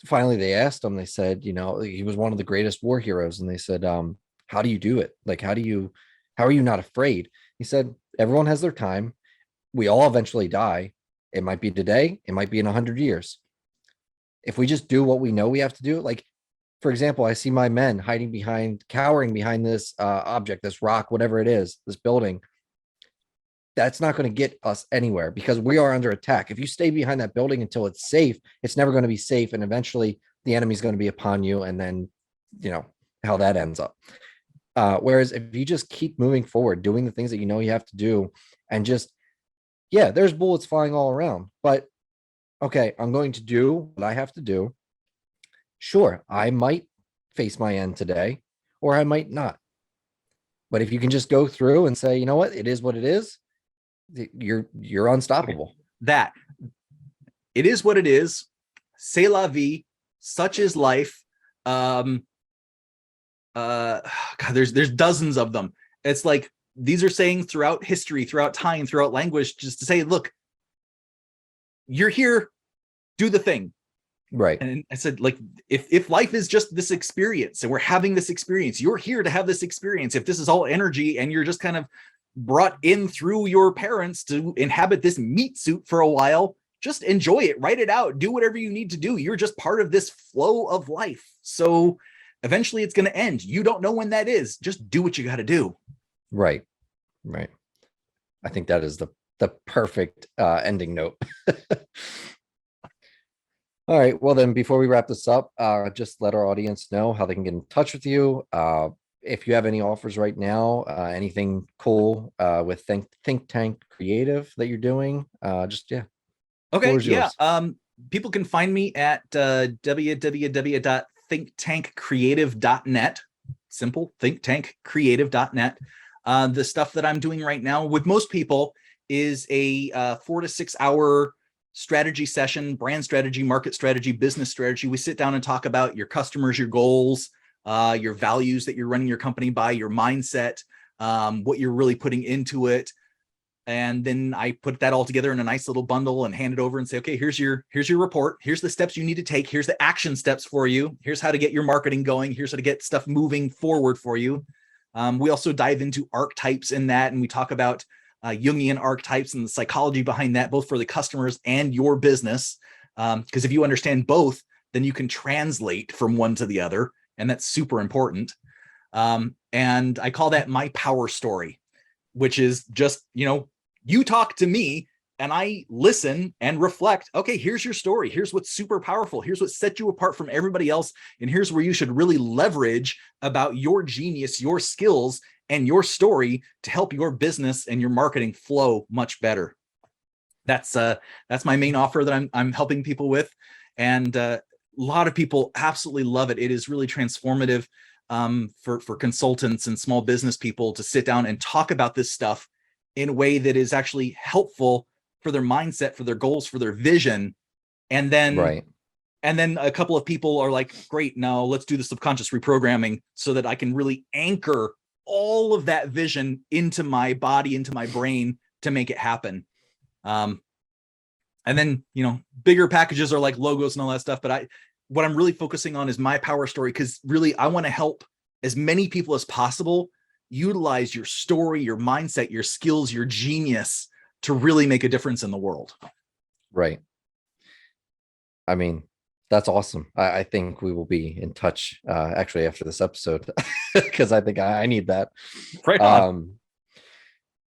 Speaker 1: finally they asked him, they said, he was one of the greatest war heroes. And they said, how do you do it? Like, how are you not afraid? He said, everyone has their time. We all eventually die. It might be today. It might be in 100 years. If we just do what we know we have to do, like, for example, I see my men cowering behind this object, this rock, whatever it is, this building. That's not going to get us anywhere because we are under attack. If you stay behind that building until it's safe, it's never going to be safe. And eventually the enemy's going to be upon you. And then, how that ends up. Whereas if you just keep moving forward, doing the things that you know you have to do, and just, there's bullets flying all around, but okay, I'm going to do what I have to do. Sure, I might face my end today, or I might not. But if you can just go through and say, you know what, it is what it is, you're unstoppable.
Speaker 2: That it is what it is. C'est la vie. Such is life. God, there's dozens of them. It's like these are saying throughout history, throughout time, throughout language, just to say, look, you're here, do the thing.
Speaker 1: Right.
Speaker 2: And I said, like, if life is just this experience and we're having this experience, you're here to have this experience. If this is all energy and you're just kind of brought in through your parents to inhabit this meat suit for a while, just enjoy it, write it out, do whatever you need to do. You're just part of this flow of life. So eventually it's going to end. You don't know when that is. Just do what you got to do.
Speaker 1: Right. I think that is the perfect ending note. All right. Well, then before we wrap this up, just let our audience know how they can get in touch with you. If you have any offers right now, anything cool with Think Tank Creative that you're doing,
Speaker 2: Okay. Yeah. People can find me at www.thinktankcreative.net. Simple, thinktankcreative.net. The stuff that I'm doing right now with most people is a 4 to 6 hour strategy session, brand strategy, market strategy, business strategy. We sit down and talk about your customers, your goals, your values that you're running your company by, your mindset, what you're really putting into it. And then I put that all together in a nice little bundle and hand it over and say, okay, here's your report. Here's the steps you need to take. Here's the action steps for you. Here's how to get your marketing going. Here's how to get stuff moving forward for you. We also dive into archetypes in that, and we talk about Jungian archetypes and the psychology behind that, both for the customers and your business. Because if you understand both, then you can translate from one to the other. And that's super important. And I call that my power story, which is just, you talk to me and I listen and reflect. Okay, here's your story. Here's what's super powerful. Here's what sets you apart from everybody else. And here's where you should really leverage about your genius, your skills, and your story to help your business and your marketing flow much better. That's my main offer that I'm helping people with. And a lot of people absolutely love it. It is really transformative for consultants and small business people to sit down and talk about this stuff in a way that is actually helpful for their mindset, for their goals, for their vision. And then, and then a couple of people are like, great, now let's do the subconscious reprogramming so that I can really anchor all of that vision into my body, into my brain to make it happen. And then, bigger packages are like logos and all that stuff. But what I'm really focusing on is my power story, because really I want to help as many people as possible utilize your story, your mindset, your skills, your genius to really make a difference in the world.
Speaker 1: Right. I mean, that's awesome. I think we will be in touch actually after this episode because I think I need that.
Speaker 2: Right on.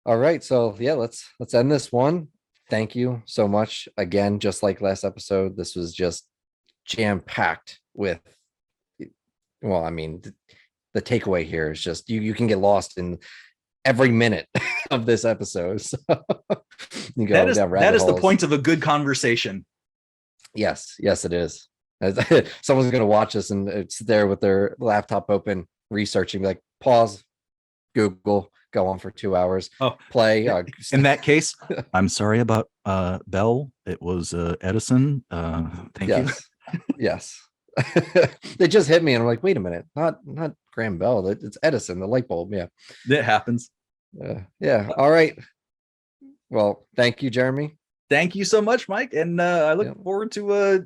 Speaker 1: All right. So yeah, let's end this one. Thank you so much. Again, just like last episode, this was just jam-packed with, well, I mean, the takeaway here is just you can get lost in every minute of this episode. So you go down rabbit
Speaker 2: that is
Speaker 1: holes.
Speaker 2: the point of a good conversation.
Speaker 1: Yes, it is. Someone's going to watch us and sit there with their laptop open, researching, like, pause, Google, go on for 2 hours, play.
Speaker 2: In that case, I'm sorry about Bell. It was Edison. Thank you.
Speaker 1: Yes. They just hit me and I'm like, wait a minute, not Graham Bell. It's Edison, the light bulb. Yeah.
Speaker 2: That happens.
Speaker 1: Yeah. All right. Well, thank you, Jeremy.
Speaker 2: Thank you so much, Mike. And I look forward to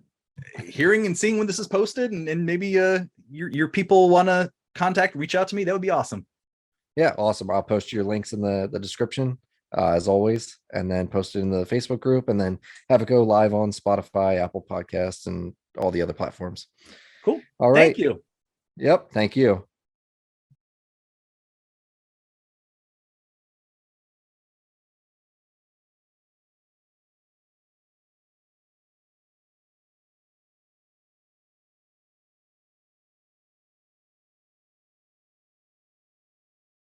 Speaker 2: hearing and seeing when this is posted, and maybe your people want to reach out to me. That would be awesome.
Speaker 1: Yeah, awesome. I'll post your links in the description, as always, and then post it in the Facebook group, and then have it go live on Spotify, Apple Podcasts, and all the other platforms.
Speaker 2: Cool.
Speaker 1: All
Speaker 2: Thank
Speaker 1: right.
Speaker 2: you.
Speaker 1: Yep. Thank you.